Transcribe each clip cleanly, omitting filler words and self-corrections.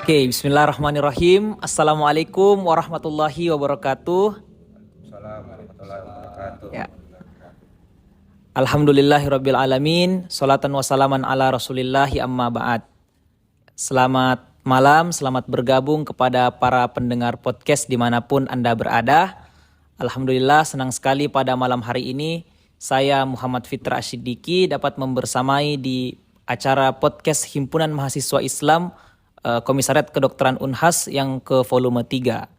Oke, bismillahirrahmanirrahim. Assalamualaikum warahmatullahi wabarakatuh. Assalamualaikum warahmatullahi wabarakatuh. Ya, alhamdulillahirabbil alamin. Sholatan wassalaman ala Rasulillahi amma ba'd. Selamat malam, selamat bergabung kepada para pendengar podcast dimanapun Anda berada. Alhamdulillah senang sekali pada malam hari ini saya Muhammad Fitra Asyidiki dapat membersamai di acara podcast Himpunan Mahasiswa Islam Komisariat Kedokteran Unhas yang ke volume 3.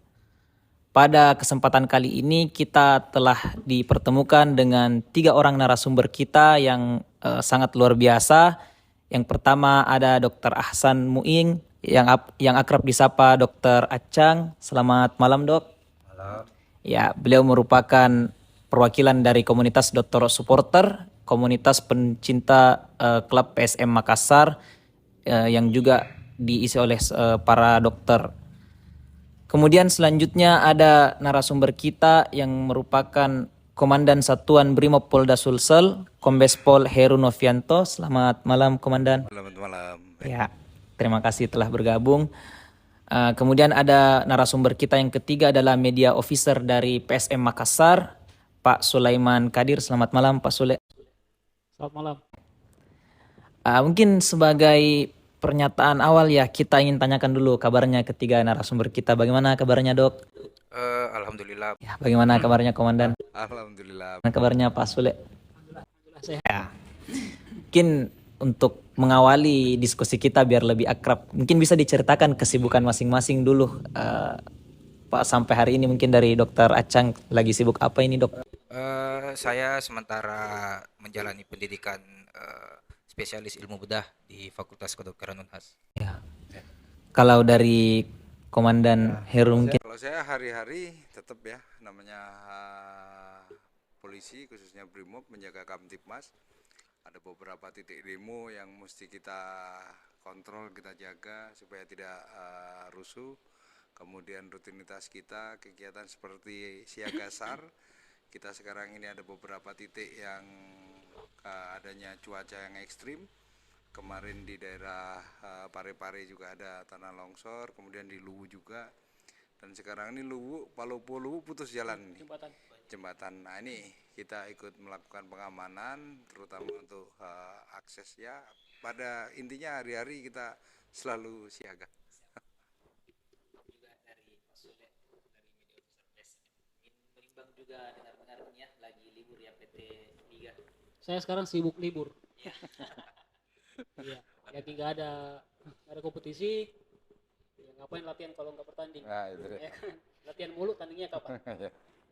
Pada kesempatan kali ini kita telah dipertemukan dengan 3 orang narasumber kita yang sangat luar biasa. Yang pertama ada Dr. Ahsan Muing yang akrab disapa Dr. Acang. Selamat malam, Dok. Malam. Ya, beliau merupakan perwakilan dari komunitas dokter supporter, komunitas pencinta klub PSM Makassar yang juga diisi oleh para dokter. Kemudian selanjutnya ada narasumber kita yang merupakan Komandan Satuan Brimob Polda Sulsel, Kombes Pol Heru Novianto. Selamat malam, Komandan. Selamat malam. Ya, terima kasih telah bergabung. Kemudian ada narasumber kita yang ketiga adalah media officer dari PSM Makassar, Pak Sulaiman Kadir. Selamat malam, Pak Sule. Selamat malam. Mungkin sebagai pernyataan awal ya, kita ingin tanyakan dulu kabarnya ketiga narasumber kita. Bagaimana kabarnya, Dok? Alhamdulillah. Ya, bagaimana kabarnya, Komandan? Alhamdulillah. Bagaimana kabarnya, Pak Sule? Alhamdulillah sehat. Ya. Mungkin untuk mengawali diskusi kita biar lebih akrab, mungkin bisa diceritakan kesibukan masing-masing dulu. Pak, sampai hari ini mungkin dari Dokter Acang lagi sibuk apa ini, Dok? Saya sementara menjalani pendidikan spesialis ilmu bedah di Fakultas Kedokteran Unhas. Ya. Kalau dari Komandan Heru mungkin. Kalau saya hari-hari tetap ya namanya polisi khususnya Brimob menjaga Kamtipmas. Ada beberapa titik demo yang mesti kita kontrol, kita jaga supaya tidak rusuh. Kemudian rutinitas kita kegiatan seperti siaga SAR. Kita sekarang ini ada beberapa titik yang adanya cuaca yang ekstrim. Kemarin di daerah Parepare juga ada tanah longsor, kemudian di Luwu juga. Dan sekarang ini Luwu, Palopo Luwu putus jalan nih. Jembatan. Nah, ini kita ikut melakukan pengamanan terutama untuk akses ya. Pada intinya hari-hari kita selalu siaga. Juga dari Pak Sule, dari media officer ingin berimbang juga dengar-dengar ini ya, lagi libur ya PT 3. Saya sekarang sibuk libur. Iya, jadi nggak ada kompetisi. Ya, ngapain latihan kalau nggak bertanding? Nah, itu deh. Ya kan? Latihan mulu, tandingnya kapan?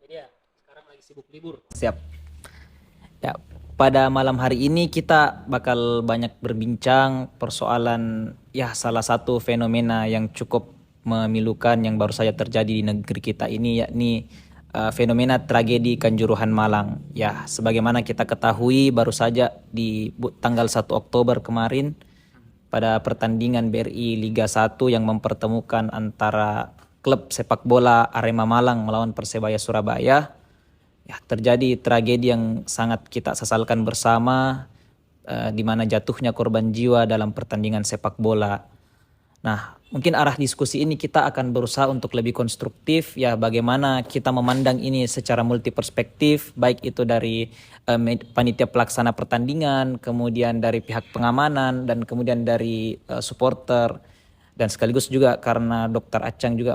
Jadi ya sekarang lagi sibuk libur. Siap. Ya, pada malam hari ini kita bakal banyak berbincang persoalan ya salah satu fenomena yang cukup memilukan yang baru saja terjadi di negeri kita ini, yakni fenomena tragedi Kanjuruhan Malang. Ya, sebagaimana kita ketahui baru saja di tanggal 1 Oktober kemarin pada pertandingan BRI Liga 1 yang mempertemukan antara klub sepak bola Arema Malang melawan Persebaya Surabaya. Ya, terjadi tragedi yang sangat kita sesalkan bersama, di mana jatuhnya korban jiwa dalam pertandingan sepak bola. Nah, mungkin arah diskusi ini kita akan berusaha untuk lebih konstruktif ya, bagaimana kita memandang ini secara multi perspektif, baik itu dari panitia pelaksana pertandingan, kemudian dari pihak pengamanan, dan kemudian dari supporter, dan sekaligus juga karena Dr. Acang juga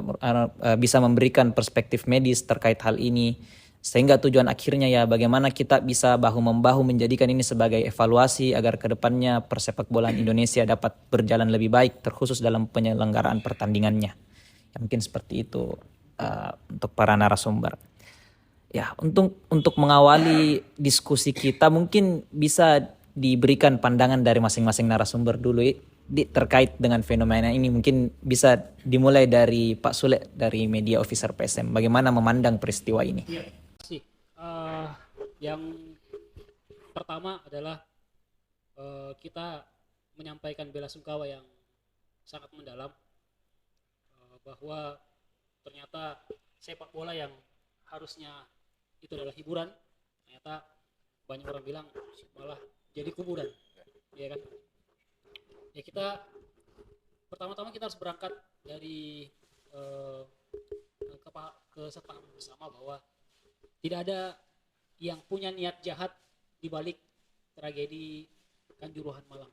bisa memberikan perspektif medis terkait hal ini. Sehingga tujuan akhirnya ya bagaimana kita bisa bahu-membahu menjadikan ini sebagai evaluasi agar kedepannya persepak bolaan Indonesia dapat berjalan lebih baik terkhusus dalam penyelenggaraan pertandingannya. Ya, mungkin seperti itu untuk para narasumber. Ya, untuk mengawali diskusi kita mungkin bisa diberikan pandangan dari masing-masing narasumber dulu terkait dengan fenomena ini. Mungkin bisa dimulai dari Pak Sule dari media officer PSM. Bagaimana memandang peristiwa ini? Yang pertama adalah kita menyampaikan bela sungkawa yang sangat mendalam bahwa ternyata sepak bola yang harusnya itu adalah hiburan, ternyata banyak orang bilang malah jadi kuburan, ya kan? Ya kita pertama-tama kita harus berangkat dari eh, kesepahaman bersama bahwa tidak ada yang punya niat jahat di balik tragedi Kanjuruhan Malang.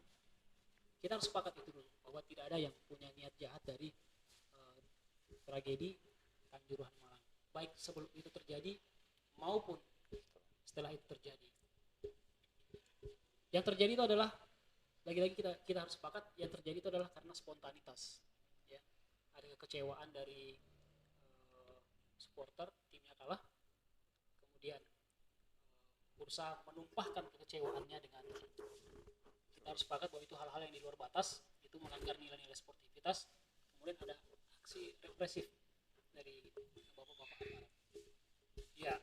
Kita harus sepakat itu dulu bahwa tidak ada yang punya niat jahat dari tragedi Kanjuruhan Malang, baik sebelum itu terjadi maupun setelah itu terjadi. Yang terjadi itu adalah, lagi-lagi kita harus sepakat, yang terjadi itu adalah karena spontanitas, ya. Ada kekecewaan dari supporter, timnya kalah, kemudian berusaha menumpahkan kekecewaannya dengan, kita harus sepakat bahwa itu hal-hal yang di luar batas, itu melanggar nilai-nilai sportivitas. Kemudian ada aksi represif dari bapak-bapak aparat. Ya,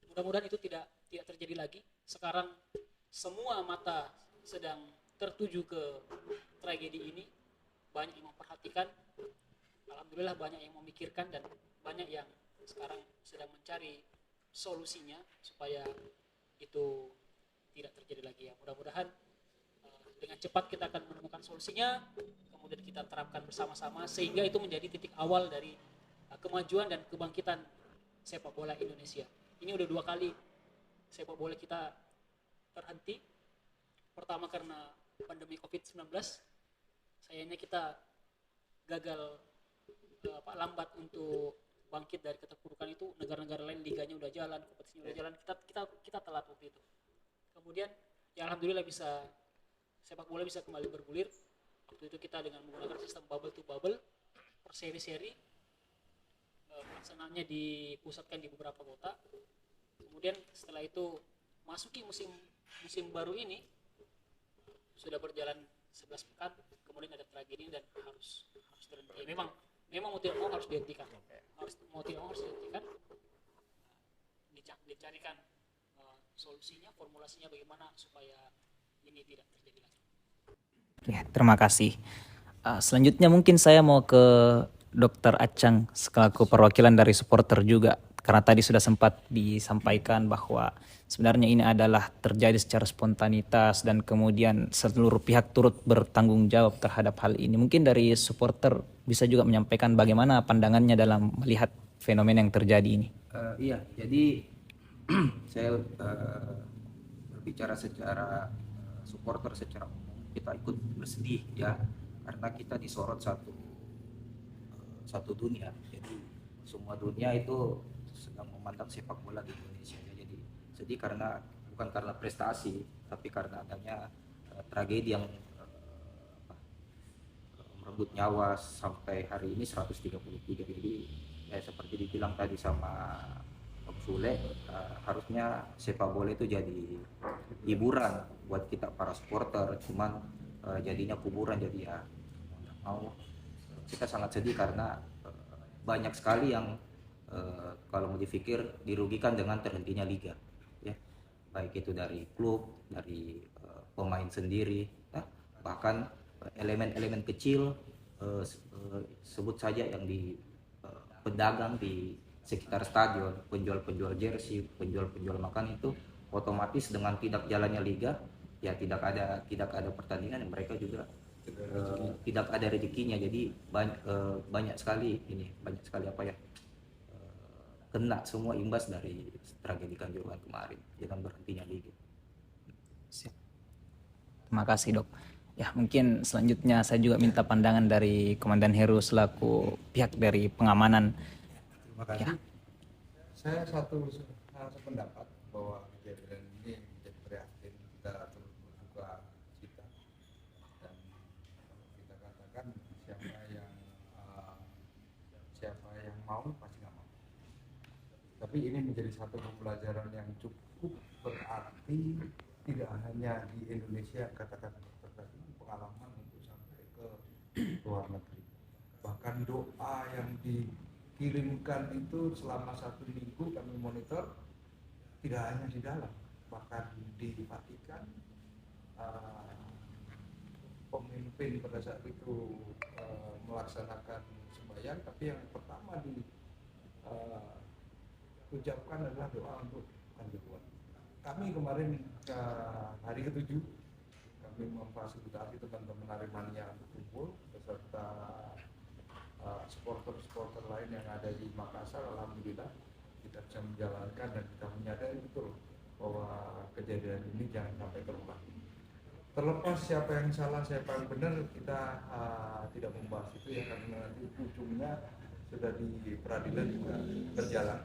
mudah-mudahan itu tidak terjadi lagi. Sekarang semua mata sedang tertuju ke tragedi ini, banyak yang memperhatikan, alhamdulillah banyak yang memikirkan, dan banyak yang sekarang sedang mencari solusinya supaya itu tidak terjadi lagi. Ya, mudah-mudahan dengan cepat kita akan menemukan solusinya, kemudian kita terapkan bersama-sama sehingga itu menjadi titik awal dari kemajuan dan kebangkitan sepak bola Indonesia. Ini udah 2 kali sepak bola kita terhenti. Pertama karena pandemi COVID-19, sayangnya kita gagal lambat untuk bangkit dari keterpurukan itu. Negara-negara lain liganya udah jalan, kompetisinya udah jalan, kita telat waktu itu. Kemudian ya alhamdulillah sepak bola bisa kembali bergulir. Waktu itu kita dengan menggunakan sistem bubble to bubble per seri-seri, pelaksanaannya dipusatkan di beberapa kota. Kemudian setelah itu masuki musim baru ini, sudah berjalan 11 pekan, kemudian ada tragedi dan harus berhenti. Memang mau tidak mau harus dihentikan. Dicarikan solusinya, formulasinya bagaimana supaya ini tidak terjadi lagi. Ya, terima kasih. Selanjutnya mungkin saya mau ke Dr. Acang selaku perwakilan dari supporter juga, karena tadi sudah sempat disampaikan bahwa sebenarnya ini adalah terjadi secara spontanitas dan kemudian seluruh pihak turut bertanggung jawab terhadap hal ini. Mungkin dari supporter bisa juga menyampaikan bagaimana pandangannya dalam melihat fenomena yang terjadi ini. Iya, jadi saya berbicara secara supporter secara umum, kita ikut bersedih ya, karena kita disorot satu dunia. Jadi semua dunia itu sedang memandang sepak bola di Indonesia. Jadi sedih bukan karena prestasi, tapi karena adanya tragedi yang merenggut nyawa sampai hari ini 133. Jadi ya seperti dibilang tadi sama Om Sule, harusnya sepak bola itu jadi hiburan buat kita para supporter, cuman jadinya kuburan. Jadi ya mau kita sangat sedih karena banyak sekali yang kalau mau dipikir dirugikan dengan terhentinya liga, ya, baik itu dari klub, dari pemain sendiri, ya, bahkan elemen-elemen kecil, sebut saja yang di pedagang di sekitar stadion, penjual-penjual jersey, penjual-penjual makan, itu otomatis dengan tidak jalannya liga, ya tidak ada pertandingan, mereka juga tidak ada rezekinya. Jadi banyak sekali kena semua imbas dari tragedi Kanjuruhan kemarin dengan berhentinya liga. Terima kasih, Dok. Ya, mungkin selanjutnya saya juga minta pandangan dari Komandan Heru selaku pihak dari pengamanan. Terima kasih. Ya. Saya sependapat bahwa kejadian ini menjadi prihatin, kita terus berduka cita, dan kita katakan siapa yang mau pasti nggak mau. Tapi ini menjadi satu pembelajaran yang cukup berarti, tidak hanya di Indonesia, katakan pengalaman untuk sampai ke luar negeri. Bahkan doa yang dikirimkan itu selama 1 minggu kami monitor, tidak hanya di dalam, bahkan di Vatikan, pemimpin pada saat itu melaksanakan sembahyang, tapi yang pertama diucapkan adalah doa untuk Kanjuruhan. Kami kemarin hari ke-7 kami memfasilitasi teman-teman Aremania berkumpul serta supporter-supporter lain yang ada di Makassar, alhamdulillah kita bisa menjalankan dan kita menyadari betul bahwa kejadian ini jangan sampai terulang. Terlepas siapa yang salah, siapa yang benar, kita tidak membahas itu ya, karena nanti ujungnya sudah di peradilan juga berjalan.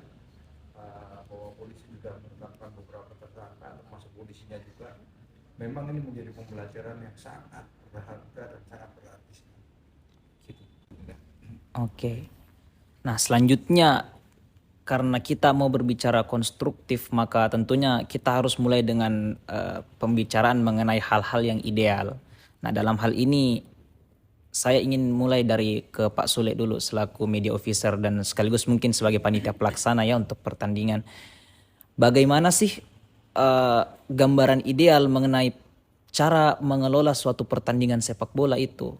Bahwa polisi juga menetapkan beberapa tersangka, termasuk polisinya juga. Memang ini menjadi pembelajaran yang sangat berharga dan sangat berarti. Gitu. Oke. Nah, selanjutnya karena kita mau berbicara konstruktif, maka tentunya kita harus mulai dengan pembicaraan mengenai hal-hal yang ideal. Nah, dalam hal ini saya ingin mulai dari ke Pak Sule dulu selaku media officer dan sekaligus mungkin sebagai panitia pelaksana ya untuk pertandingan. Bagaimana sih gambaran ideal mengenai cara mengelola suatu pertandingan sepak bola itu?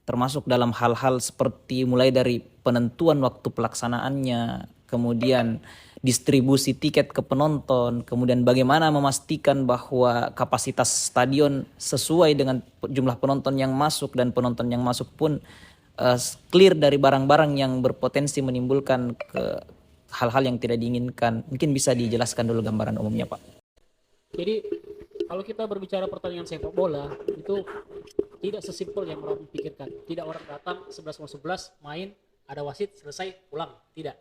Termasuk dalam hal-hal seperti mulai dari penentuan waktu pelaksanaannya, kemudian distribusi tiket ke penonton, kemudian bagaimana memastikan bahwa kapasitas stadion sesuai dengan jumlah penonton yang masuk dan penonton yang masuk pun clear dari barang-barang yang berpotensi menimbulkan hal-hal yang tidak diinginkan. Mungkin bisa dijelaskan dulu gambaran umumnya, Pak. Jadi kalau kita berbicara pertandingan sepak bola itu tidak sesimpel yang orang pikirkan. Tidak orang datang 11-11 main, ada wasit, selesai, pulang. Tidak.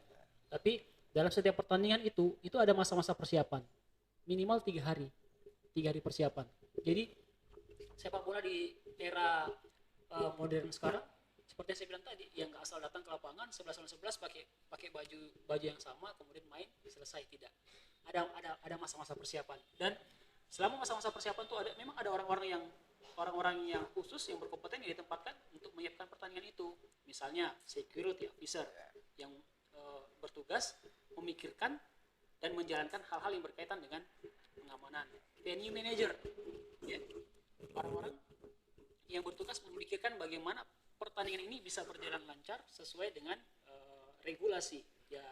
Tapi dalam setiap pertandingan itu ada masa-masa persiapan. Minimal 3 hari. 3 hari persiapan. Jadi sepak bola di era modern sekarang seperti yang saya bilang tadi, yang nggak asal datang ke lapangan 11-11 pakai baju yang sama kemudian main selesai, tidak. Ada masa-masa persiapan, dan selama masa-masa persiapan tuh memang ada orang-orang yang khusus yang berkompeten yang ditempatkan untuk menyiapkan pertandingan itu. Misalnya security officer yang bertugas memikirkan dan menjalankan hal-hal yang berkaitan dengan pengamanan. Venue manager, ya, orang-orang yang bertugas memikirkan bagaimana pertandingan ini bisa berjalan lancar sesuai dengan regulasi, ya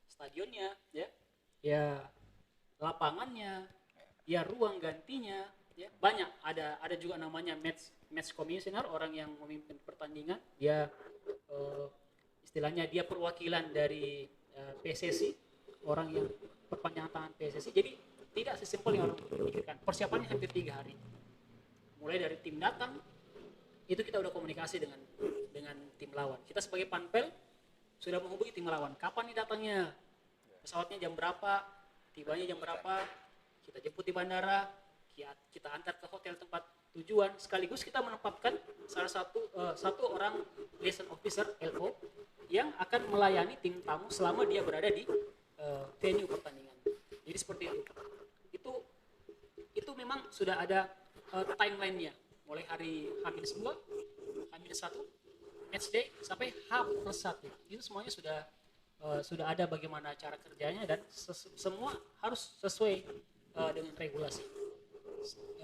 stadionnya, ya lapangannya, ya ruang gantinya, ya banyak. Ada juga namanya match commissioner, orang yang memimpin pertandingan. Dia istilahnya dia perwakilan dari PSSI, orang yang perpanjangan tangan PSSI. Jadi tidak sesimpel yang orang pikirkan. Persiapannya hampir 3 hari. Mulai dari tim datang, itu kita udah komunikasi dengan tim lawan. Kita sebagai panpel sudah menghubungi tim lawan. Kapan nih datangnya? Pesawatnya jam berapa? Tibanya jam berapa? Kita jemput di bandara, kita antar ke hotel tempat tujuan. Sekaligus kita menempatkan salah satu orang liaison officer LO yang akan melayani tim tamu selama dia berada di venue pertandingan. Jadi seperti itu. Itu memang sudah ada timeline-nya. Mulai hari H-2, H-1, match day sampai H+1. Itu semuanya sudah ada bagaimana cara kerjanya, dan semua harus sesuai dengan regulasi.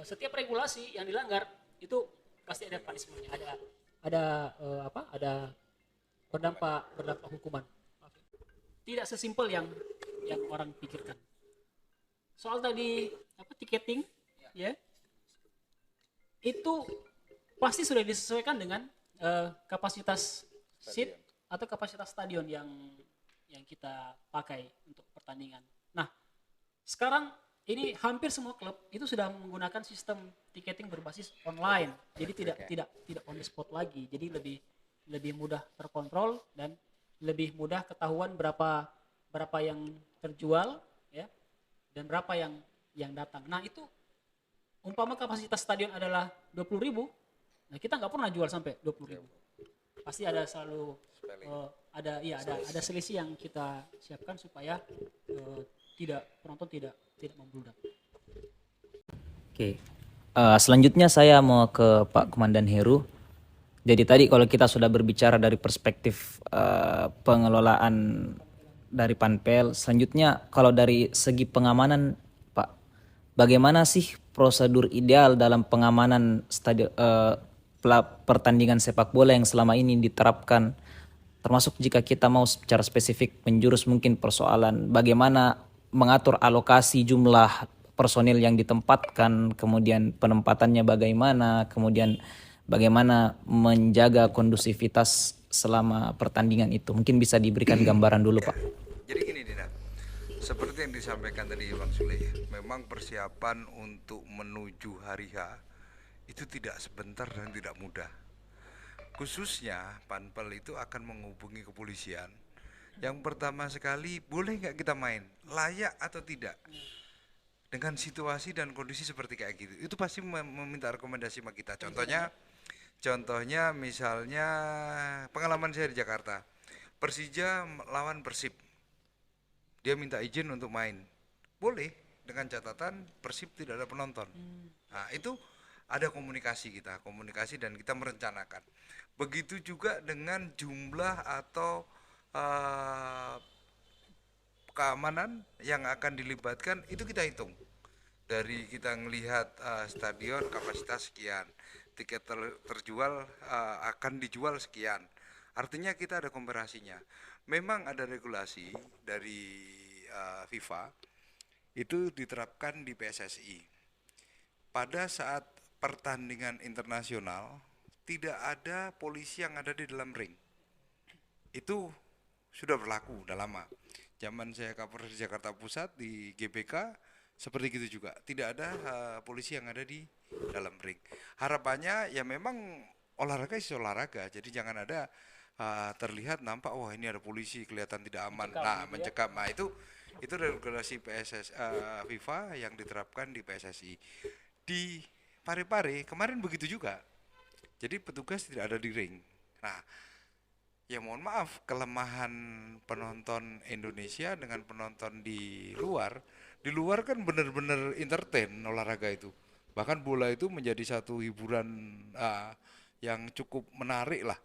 Setiap regulasi yang dilanggar itu pasti ada punishment-nya, ada berdampak hukuman. Tidak sesimpel yang orang pikirkan. Soal tadi tiketing, ya. Itu pasti sudah disesuaikan dengan kapasitas seat atau kapasitas stadion yang kita pakai untuk pertandingan. Nah, sekarang ini hampir semua klub itu sudah menggunakan sistem tiketing berbasis online. Jadi tidak on the spot lagi. Jadi lebih mudah terkontrol dan lebih mudah ketahuan berapa yang terjual, ya, dan berapa yang datang. Nah, itu umpama kapasitas stadion adalah 20.000, nah kita nggak pernah jual sampai 20.000. Pasti ada selalu ada selisih yang kita siapkan supaya penonton tidak membludak. Oke. Selanjutnya saya mau ke Pak Komandan Heru. Jadi tadi kalau kita sudah berbicara dari perspektif pengelolaan dari Panpel, selanjutnya kalau dari segi pengamanan, Pak, bagaimana sih prosedur ideal dalam pengamanan pertandingan sepak bola yang selama ini diterapkan, termasuk jika kita mau secara spesifik menjurus mungkin persoalan bagaimana mengatur alokasi jumlah personil yang ditempatkan, kemudian penempatannya bagaimana, kemudian bagaimana menjaga kondusivitas selama pertandingan itu. Mungkin bisa diberikan gambaran dulu, Pak. Jadi gini Dina, seperti yang disampaikan tadi Bang Sule ya, memang persiapan untuk menuju hari H itu tidak sebentar dan tidak mudah. Khususnya Panpel itu akan menghubungi kepolisian. Yang pertama sekali, boleh nggak kita main, layak atau tidak, dengan situasi dan kondisi seperti kayak gitu. Itu pasti meminta rekomendasi sama kita. Contohnya misalnya pengalaman saya di Jakarta, Persija lawan Persib, dia minta izin untuk main, boleh dengan catatan Persib tidak ada penonton. Nah itu ada komunikasi dan kita merencanakan. Begitu juga dengan jumlah atau keamanan yang akan dilibatkan, itu kita hitung. Dari kita melihat stadion kapasitas sekian, tiket terjual akan dijual sekian. Artinya kita ada komparasinya. Memang ada regulasi dari FIFA itu diterapkan di PSSI. Pada saat pertandingan internasional tidak ada polisi yang ada di dalam ring. Itu sudah berlaku udah lama. Zaman saya Kapolres Jakarta Pusat di GBK seperti gitu juga. Tidak ada polisi yang ada di dalam ring. Harapannya ya memang olahraga is olahraga. Jadi jangan ada terlihat nampak wah ini ada polisi kelihatan tidak aman. Mencekam. Nah itu regulasi FIFA yang diterapkan di PSSI. Di Parepare kemarin begitu juga. Jadi petugas tidak ada di ring. Nah, ya mohon maaf, kelemahan penonton Indonesia dengan penonton di luar kan benar-benar entertain olahraga itu. Bahkan bola itu menjadi satu hiburan yang cukup menarik lah.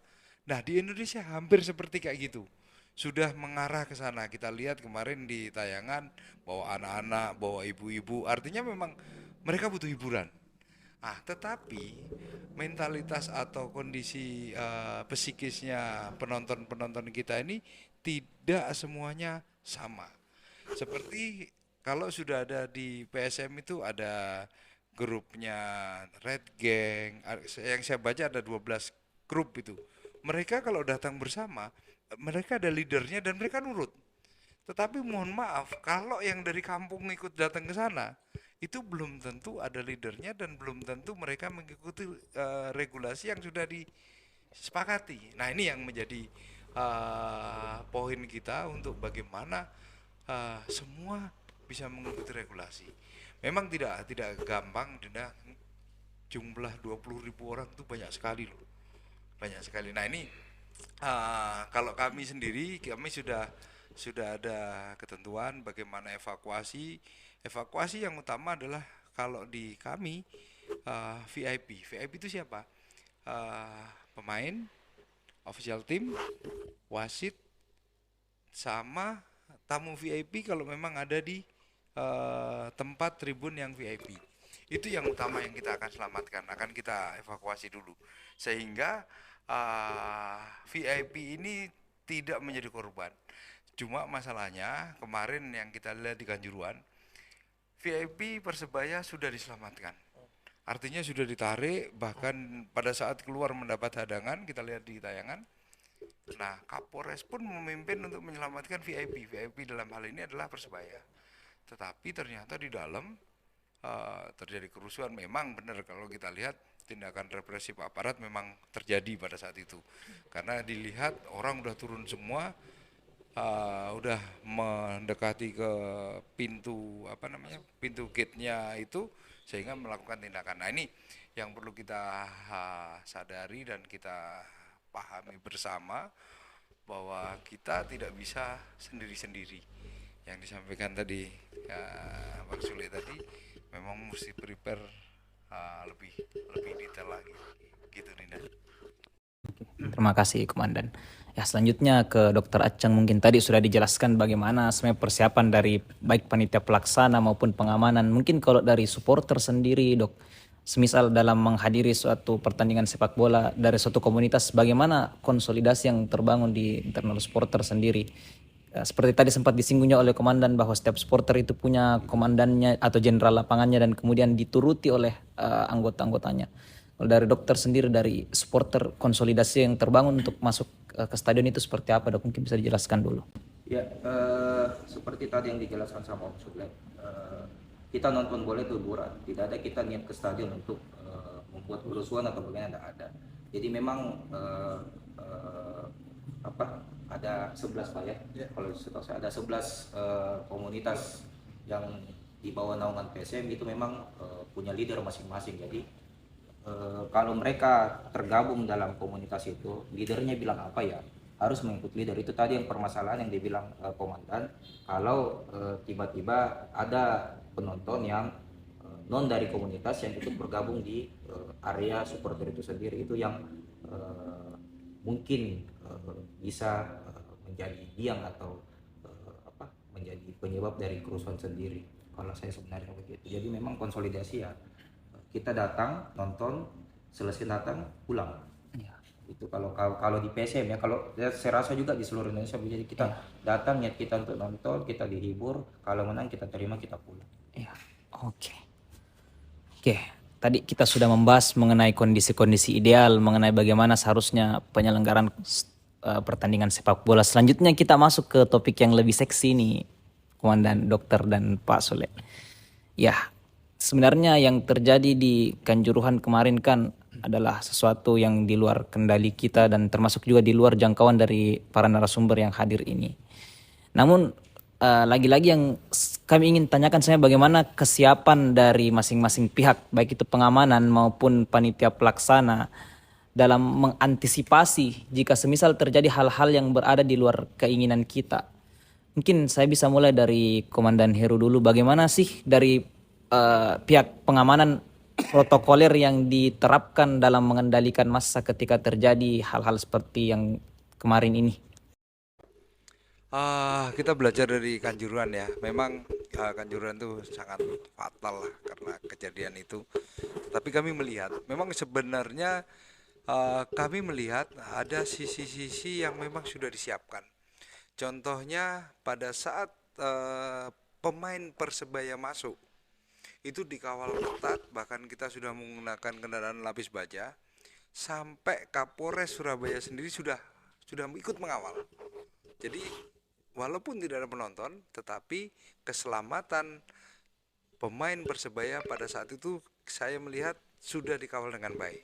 Nah di Indonesia hampir seperti kayak gitu. Sudah mengarah ke sana. Kita lihat kemarin di tayangan bawa anak-anak, bawa ibu-ibu. Artinya memang mereka butuh hiburan. Tetapi mentalitas atau kondisi psikisnya penonton-penonton kita ini tidak semuanya sama. Seperti kalau sudah ada di PSM itu ada grupnya Red Gang, yang saya baca ada 12 grup itu. Mereka kalau datang bersama, mereka ada leadernya dan mereka nurut. Tetapi mohon maaf, kalau yang dari kampung ikut datang ke sana, itu belum tentu ada leadernya dan belum tentu mereka mengikuti regulasi yang sudah disepakati. Nah ini yang menjadi poin kita untuk bagaimana semua bisa mengikuti regulasi. Memang tidak gampang, jumlah 20.000 orang itu banyak sekali loh, banyak sekali. Nah ini kalau kami sendiri, kami sudah ada ketentuan bagaimana evakuasi. Evakuasi yang utama adalah kalau di kami VIP. VIP itu siapa? Pemain, official team, wasit, sama tamu VIP kalau memang ada di tempat tribun yang VIP. Itu yang utama yang kita akan selamatkan, akan kita evakuasi dulu. Sehingga VIP ini tidak menjadi korban. Cuma masalahnya kemarin yang kita lihat di Kanjuruhan, VIP Persebaya sudah diselamatkan. Artinya sudah ditarik, bahkan pada saat keluar mendapat hadangan, kita lihat di tayangan. Nah, Kapolres pun memimpin untuk menyelamatkan VIP. VIP dalam hal ini adalah Persebaya. Tetapi ternyata di dalam terjadi kerusuhan. Memang benar kalau kita lihat tindakan represif aparat memang terjadi pada saat itu. Karena dilihat orang udah turun semua, udah mendekati ke pintu pintu gate-nya itu, sehingga melakukan tindakan. Nah ini yang perlu kita sadari dan kita pahami bersama, bahwa kita tidak bisa sendiri-sendiri. Yang disampaikan tadi Bang Sule tadi, memang mesti prepare lebih detail lagi gitu Ninda. Terima kasih Komandan. Ya selanjutnya ke Dr. Aceng, mungkin tadi sudah dijelaskan bagaimana sebenarnya persiapan dari baik panitia pelaksana maupun pengamanan. Mungkin kalau dari supporter sendiri Dok, semisal dalam menghadiri suatu pertandingan sepak bola dari suatu komunitas, bagaimana konsolidasi yang terbangun di internal supporter sendiri? Seperti tadi sempat disinggungnya oleh Komandan bahwa setiap supporter itu punya komandannya atau jenderal lapangannya dan kemudian dituruti oleh anggota-anggotanya. Kalau dari dokter sendiri, dari supporter, konsolidasi yang terbangun untuk masuk ke stadion itu seperti apa, Dok? Mungkin bisa dijelaskan dulu. Ya, seperti tadi yang dijelaskan sama Om Sule, kita nonton bola itu hiburan, tidak ada kita niat ke stadion untuk membuat kerusuhan atau bagaimana, tidak ada. Jadi memang apa, ada 11 Pak ya, kalau setahu saya ada 11 komunitas yang di bawah naungan PSM itu memang punya leader masing-masing. Jadi kalau mereka tergabung dalam komunitas itu, leadernya bilang apa ya harus mengikut leader. Itu tadi yang permasalahan yang dibilang komandan, kalau tiba-tiba ada penonton yang non dari komunitas yang ikut bergabung di area supporter itu sendiri, itu yang mungkin bisa menjadi biang atau menjadi penyebab dari kerusuhan sendiri. Kalau saya sebenarnya begitu. Jadi memang konsolidasi ya, kita datang nonton, selesai datang pulang. Itu kalau di PSM ya, kalau saya rasa juga di seluruh Indonesia. Jadi kita datang niat kita untuk nonton, kita dihibur, kalau menang kita terima, kita pulang. Ya, oke. Tadi kita sudah membahas mengenai kondisi-kondisi ideal, mengenai bagaimana seharusnya penyelenggaraan pertandingan sepak bola. Selanjutnya kita masuk ke topik yang lebih seksi nih, Komandan, Dokter, dan Pak Sule. Ya, sebenarnya yang terjadi di Kanjuruhan kemarin kan adalah sesuatu yang di luar kendali kita dan termasuk juga di luar jangkauan dari para narasumber yang hadir ini. Namun lagi-lagi yang kami ingin tanyakan sebenarnya bagaimana kesiapan dari masing-masing pihak, baik itu pengamanan maupun panitia pelaksana, dalam mengantisipasi jika semisal terjadi hal-hal yang berada di luar keinginan kita. Mungkin saya bisa mulai dari Komandan Heru dulu. Bagaimana sih dari pihak pengamanan protokoler yang diterapkan dalam mengendalikan massa ketika terjadi hal-hal seperti yang kemarin ini? Kita belajar dari Kanjuruhan ya. Memang Kanjuruhan itu sangat fatal lah karena kejadian itu. Tapi kami melihat, memang sebenarnya kami melihat ada sisi-sisi yang memang sudah disiapkan. Contohnya pada saat pemain Persebaya masuk, itu dikawal ketat, bahkan kita sudah menggunakan kendaraan lapis baja, sampai Kapolres Surabaya sendiri sudah ikut mengawal. Jadi walaupun tidak ada penonton, tetapi keselamatan pemain Persebaya pada saat itu saya melihat sudah dikawal dengan baik.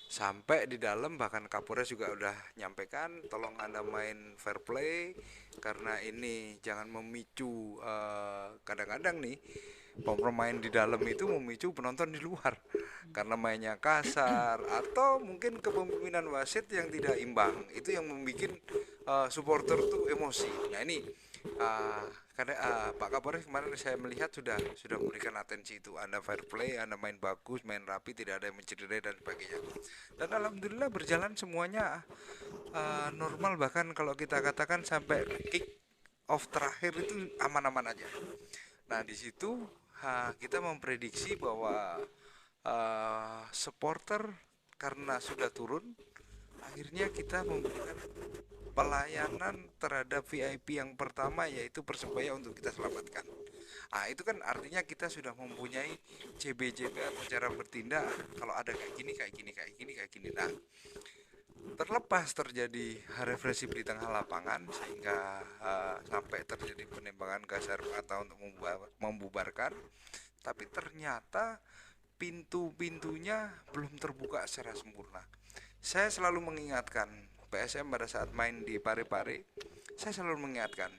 Sampai di dalam bahkan Kapolres juga udah nyampaikan, tolong Anda main fair play karena ini jangan memicu, kadang-kadang nih pemain di dalam itu memicu penonton di luar karena mainnya kasar atau mungkin kepemimpinan wasit yang tidak imbang, itu yang membuat supporter tuh emosi. Nah ini karena Pak Kapolres kemarin saya melihat sudah memberikan atensi itu. Anda fair play, Anda main bagus, main rapi, tidak ada yang mencederai dan sebagainya. Dan alhamdulillah berjalan semuanya normal, bahkan kalau kita katakan sampai kick off terakhir itu aman-aman aja. Nah di situ kita memprediksi bahwa supporter karena sudah turun, akhirnya kita memberikan pelayanan terhadap VIP yang pertama, yaitu Persebaya untuk kita selamatkan. Itu kan artinya kita sudah mempunyai CBCB atau cara bertindak kalau ada kayak gini. Nah, terlepas terjadi represif di tengah lapangan sehingga sampai terjadi penembakan gas air mata untuk membubarkan, tapi ternyata pintu-pintunya belum terbuka secara sempurna. Saya selalu mengingatkan PSM pada saat main di Parepare, saya selalu mengingatkan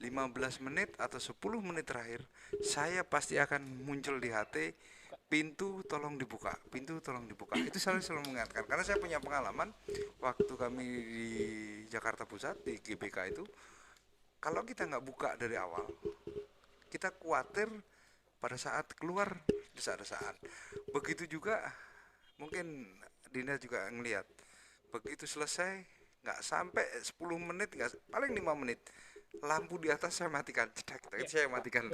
15 menit atau 10 menit terakhir saya pasti akan muncul di HT, pintu tolong dibuka. Itu selalu mengingatkan karena saya punya pengalaman waktu kami di Jakarta Pusat di GBK itu, kalau kita nggak buka dari awal, kita khawatir pada saat keluar desa-desaan. Begitu juga mungkin Dinda juga ngelihat, begitu selesai nggak sampai 10 menit, paling 5 menit, lampu di atas saya matikan, saya matikan.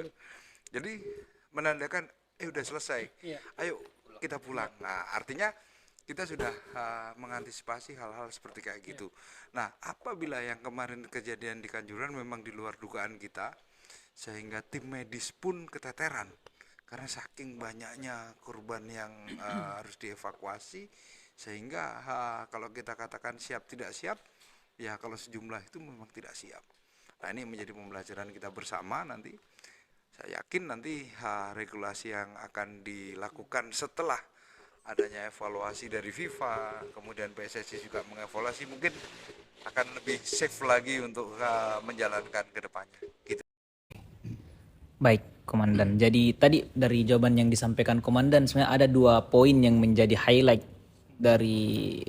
Jadi menandakan udah selesai, ayo kita pulang. Nah artinya kita sudah mengantisipasi hal-hal seperti kayak gitu. Nah apabila yang kemarin kejadian di Kanjuruhan memang di luar dugaan kita, sehingga tim medis pun keteteran karena saking banyaknya korban yang harus dievakuasi, sehingga kalau kita katakan siap tidak siap, ya kalau sejumlah itu memang tidak siap. Nah, ini menjadi pembelajaran kita bersama nanti. Saya yakin nanti regulasi yang akan dilakukan setelah adanya evaluasi dari FIFA, kemudian PSSI juga mengevaluasi, mungkin akan lebih safe lagi untuk menjalankan ke depannya. Gitu. Baik, Komandan. Jadi tadi dari jawaban yang disampaikan Komandan sebenarnya ada 2 poin yang menjadi highlight dari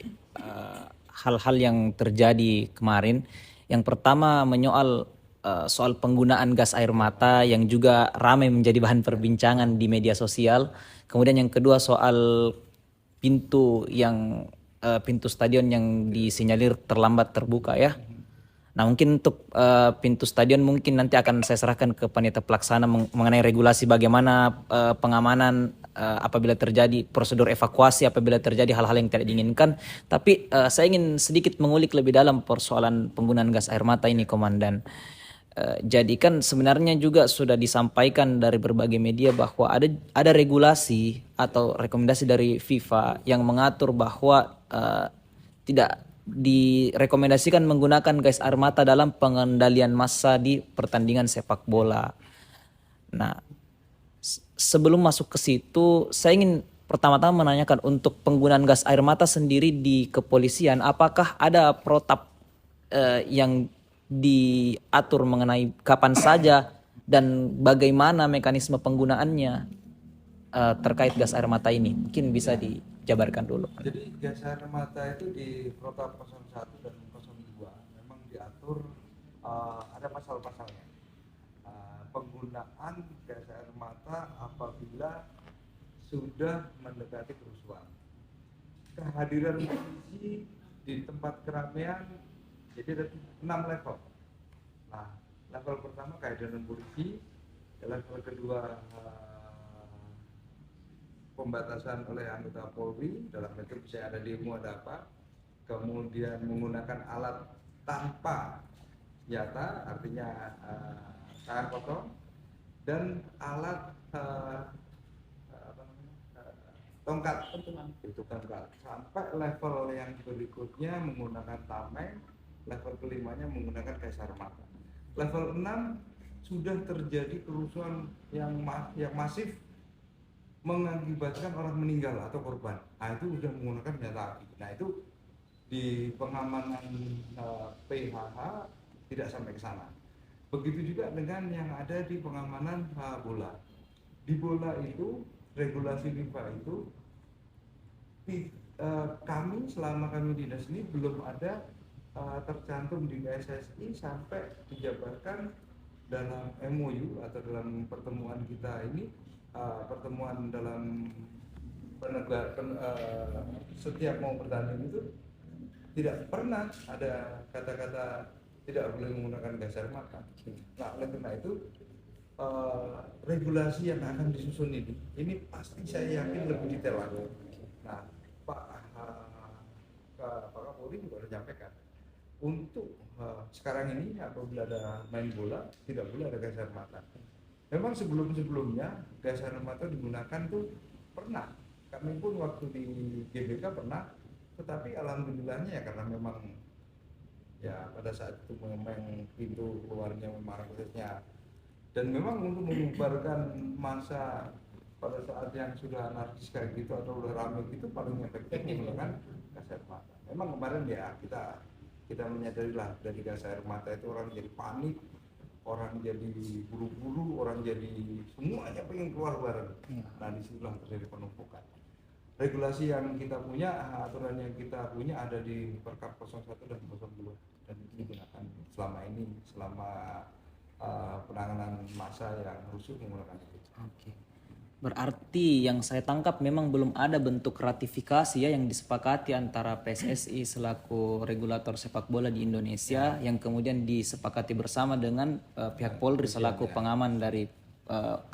hal-hal yang terjadi kemarin. Yang pertama menyoal soal penggunaan gas air mata yang juga ramai menjadi bahan perbincangan di media sosial. Kemudian yang kedua soal pintu stadion yang disinyalir terlambat terbuka ya. Nah, mungkin untuk pintu stadion mungkin nanti akan saya serahkan ke panitia pelaksana mengenai regulasi bagaimana pengamanan apabila terjadi prosedur evakuasi apabila terjadi hal-hal yang tidak diinginkan. Tapi saya ingin sedikit mengulik lebih dalam persoalan penggunaan gas air mata ini, Komandan. Jadi kan sebenarnya juga sudah disampaikan dari berbagai media bahwa ada regulasi atau rekomendasi dari FIFA yang mengatur bahwa tidak direkomendasikan menggunakan gas air mata dalam pengendalian massa di pertandingan sepak bola. Nah, sebelum masuk ke situ, saya ingin pertama-tama menanyakan untuk penggunaan gas air mata sendiri di kepolisian, apakah ada protap yang diatur mengenai kapan saja dan bagaimana mekanisme penggunaannya terkait gas air mata ini? Mungkin bisa dijabarkan dulu. Jadi gas air mata itu di Protap 01 dan 02 memang diatur ada pasal-pasalnya. Penggunaan gas air mata apabila sudah mendekati kerusuhan. Kehadiran polisi di tempat keramaian, jadi ada 6 level. Nah, level pertama kehadiran polisi, level kedua pembatasan oleh anggota Polri, dalam itu bisa ada demo ada apa, kemudian menggunakan alat tanpa senjata, artinya tangan kosong, dan alat tongkat itu tongkat, sampai level yang berikutnya menggunakan tameng, level kelimanya menggunakan gas air mata. Level 6 sudah terjadi kerusuhan yang masif mengakibatkan orang meninggal atau korban. Nah, itu sudah menggunakan senjata api. Nah, itu di pengamanan PHH tidak sampai ke sana. Begitu juga dengan yang ada di pengamanan bola. Di bola itu regulasi FIFA itu kami selama kami dinas ini belum ada tercantum di PSSI sampai dijabarkan dalam MOU atau dalam pertemuan kita ini, pertemuan dalam setiap mau bertanding itu tidak pernah ada kata-kata tidak boleh menggunakan gas air mata. Nah, oleh karena itu regulasi yang akan disusun ini pasti saya yakin lebih detail lagi. Nah, Pak Kapolri juga sudah menyampaikan untuk sekarang ini apabila ada main bola tidak boleh ada gas air mata. Memang sebelumnya gas air mata digunakan tuh pernah. Kami pun waktu di GBK pernah, tetapi alhamdulillahnya ya karena memang ya pada saat itu memang pintu keluarnya memang aksesnya, dan memang untuk membubarkan massa pada saat yang sudah anarkis kayak gitu atau udah ramai gitu paling efektif menggunakan gas air mata. Memang kemarin ya kita menyadari lah dari gas air mata itu orang jadi panik, orang jadi buru-buru, orang jadi semuanya pengen keluar bareng. Nah, disitulah terjadi penumpukan. Regulasi yang kita punya, aturan yang kita punya ada di Perkap 01 dan 02 dan itu digunakan selama penanganan massa yang rusuh menggunakan itu. Oke. Berarti yang saya tangkap memang belum ada bentuk ratifikasi ya yang disepakati antara PSSI selaku regulator sepak bola di Indonesia yang kemudian disepakati bersama dengan pihak Polri selaku pengaman dari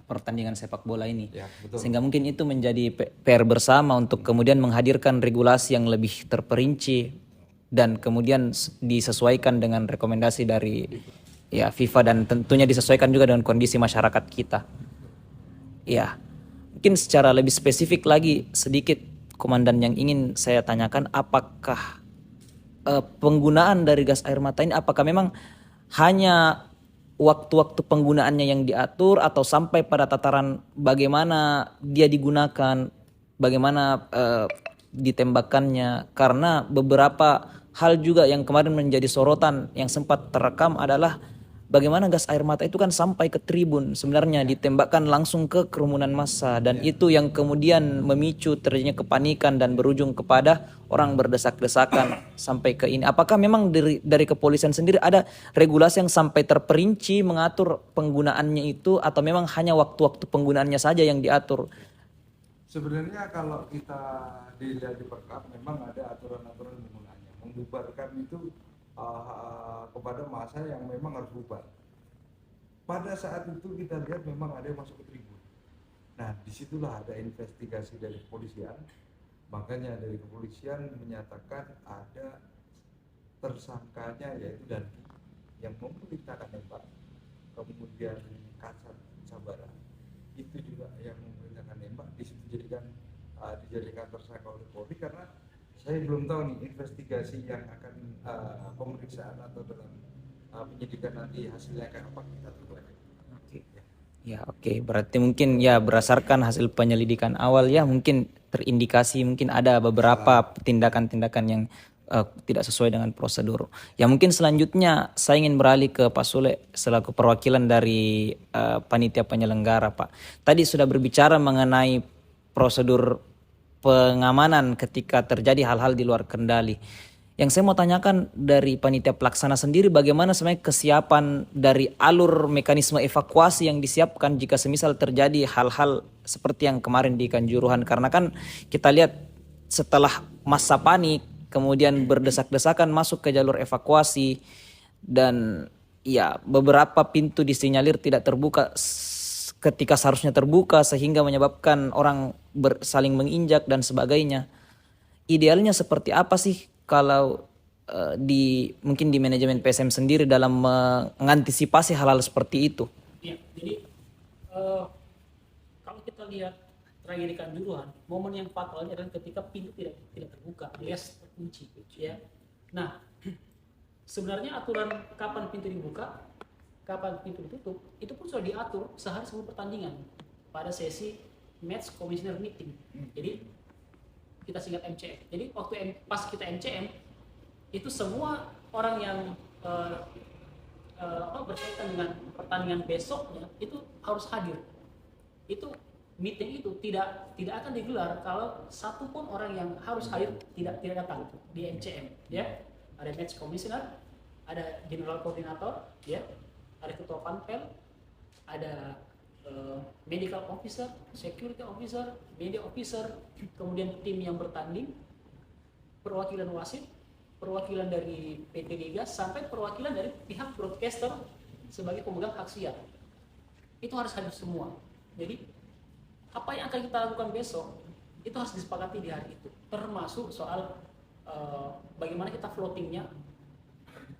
pertandingan sepak bola ini. Ya, betul. Sehingga mungkin itu menjadi PR bersama untuk kemudian menghadirkan regulasi yang lebih terperinci dan kemudian disesuaikan dengan rekomendasi dari ya FIFA dan tentunya disesuaikan juga dengan kondisi masyarakat kita. Ya. Mungkin secara lebih spesifik lagi sedikit, Komandan, yang ingin saya tanyakan, apakah penggunaan dari gas air mata ini apakah memang hanya waktu-waktu penggunaannya yang diatur atau sampai pada tataran bagaimana dia digunakan, bagaimana ditembakkannya? Karena beberapa hal juga yang kemarin menjadi sorotan yang sempat terekam adalah bagaimana gas air mata itu kan sampai ke tribun, sebenarnya ditembakkan langsung ke kerumunan massa, dan itu yang kemudian memicu terjadinya kepanikan dan berujung kepada orang berdesak-desakan sampai ke ini. Apakah memang dari kepolisian sendiri ada regulasi yang sampai terperinci mengatur penggunaannya itu, atau memang hanya waktu-waktu penggunaannya saja yang diatur? Sebenarnya kalau kita dilihat di Perkap memang ada aturan-aturan penggunaannya. Membubarkan itu kepada masa yang memang harus bubar. Pada saat itu kita lihat memang ada yang masuk ke tribun. Nah, disitulah ada investigasi dari kepolisian. Makanya dari kepolisian menyatakan ada tersangkanya yaitu Dandi yang memerintahkan tembak, kemudian Kasat Sabara itu juga yang memerintahkan tembak. Di situ dijadikan tersangka oleh Polri karena saya belum tahu nih investigasi yang akan pemeriksaan atau dalam penyidikan nanti hasilnya kayak apa, kita tunggu aja. Ya, oke. Berarti mungkin ya berdasarkan hasil penyelidikan awal ya mungkin terindikasi mungkin ada beberapa tindakan-tindakan yang tidak sesuai dengan prosedur. Ya, mungkin selanjutnya saya ingin beralih ke Pak Sule selaku perwakilan dari panitia penyelenggara, Pak. Tadi sudah berbicara mengenai prosedur pengamanan ketika terjadi hal-hal di luar kendali. Yang saya mau tanyakan dari panitia pelaksana sendiri, bagaimana sebenarnya kesiapan dari alur mekanisme evakuasi yang disiapkan jika semisal terjadi hal-hal seperti yang kemarin di Kanjuruhan? Karena kan kita lihat setelah masa panik, kemudian berdesak-desakan masuk ke jalur evakuasi, dan ya beberapa pintu disinyalir tidak terbuka ketika seharusnya terbuka sehingga menyebabkan orang saling menginjak dan sebagainya. Idealnya seperti apa sih kalau mungkin di manajemen PSM sendiri dalam mengantisipasi hal-hal seperti itu? Ya, jadi kalau kita lihat tragedi Kanjuruhan, momen yang fatalnya adalah ketika pintu tidak terbuka, alias terkunci, ya. Nah, sebenarnya aturan kapan pintu dibuka, kapan pintu ditutup, itu pun sudah diatur sehari sebelum pertandingan pada sesi match commissioner meeting. Jadi kita singkat MCM. Jadi waktu pas kita MCM itu semua orang yang berkaitan dengan pertandingan besoknya itu harus hadir. Itu meeting itu tidak akan digelar kalau satu pun orang yang harus hadir tidak datang di MCM, ya. Ada match commissioner, ada general koordinator, ya. Ada ketua panpel, ada medical officer, security officer, media officer, kemudian tim yang bertanding, perwakilan wasit, perwakilan dari PT Liga, sampai perwakilan dari pihak broadcaster sebagai pemegang hak siar. Itu harus hadir semua. Jadi apa yang akan kita lakukan besok itu harus disepakati di hari itu, termasuk soal bagaimana kita floatingnya,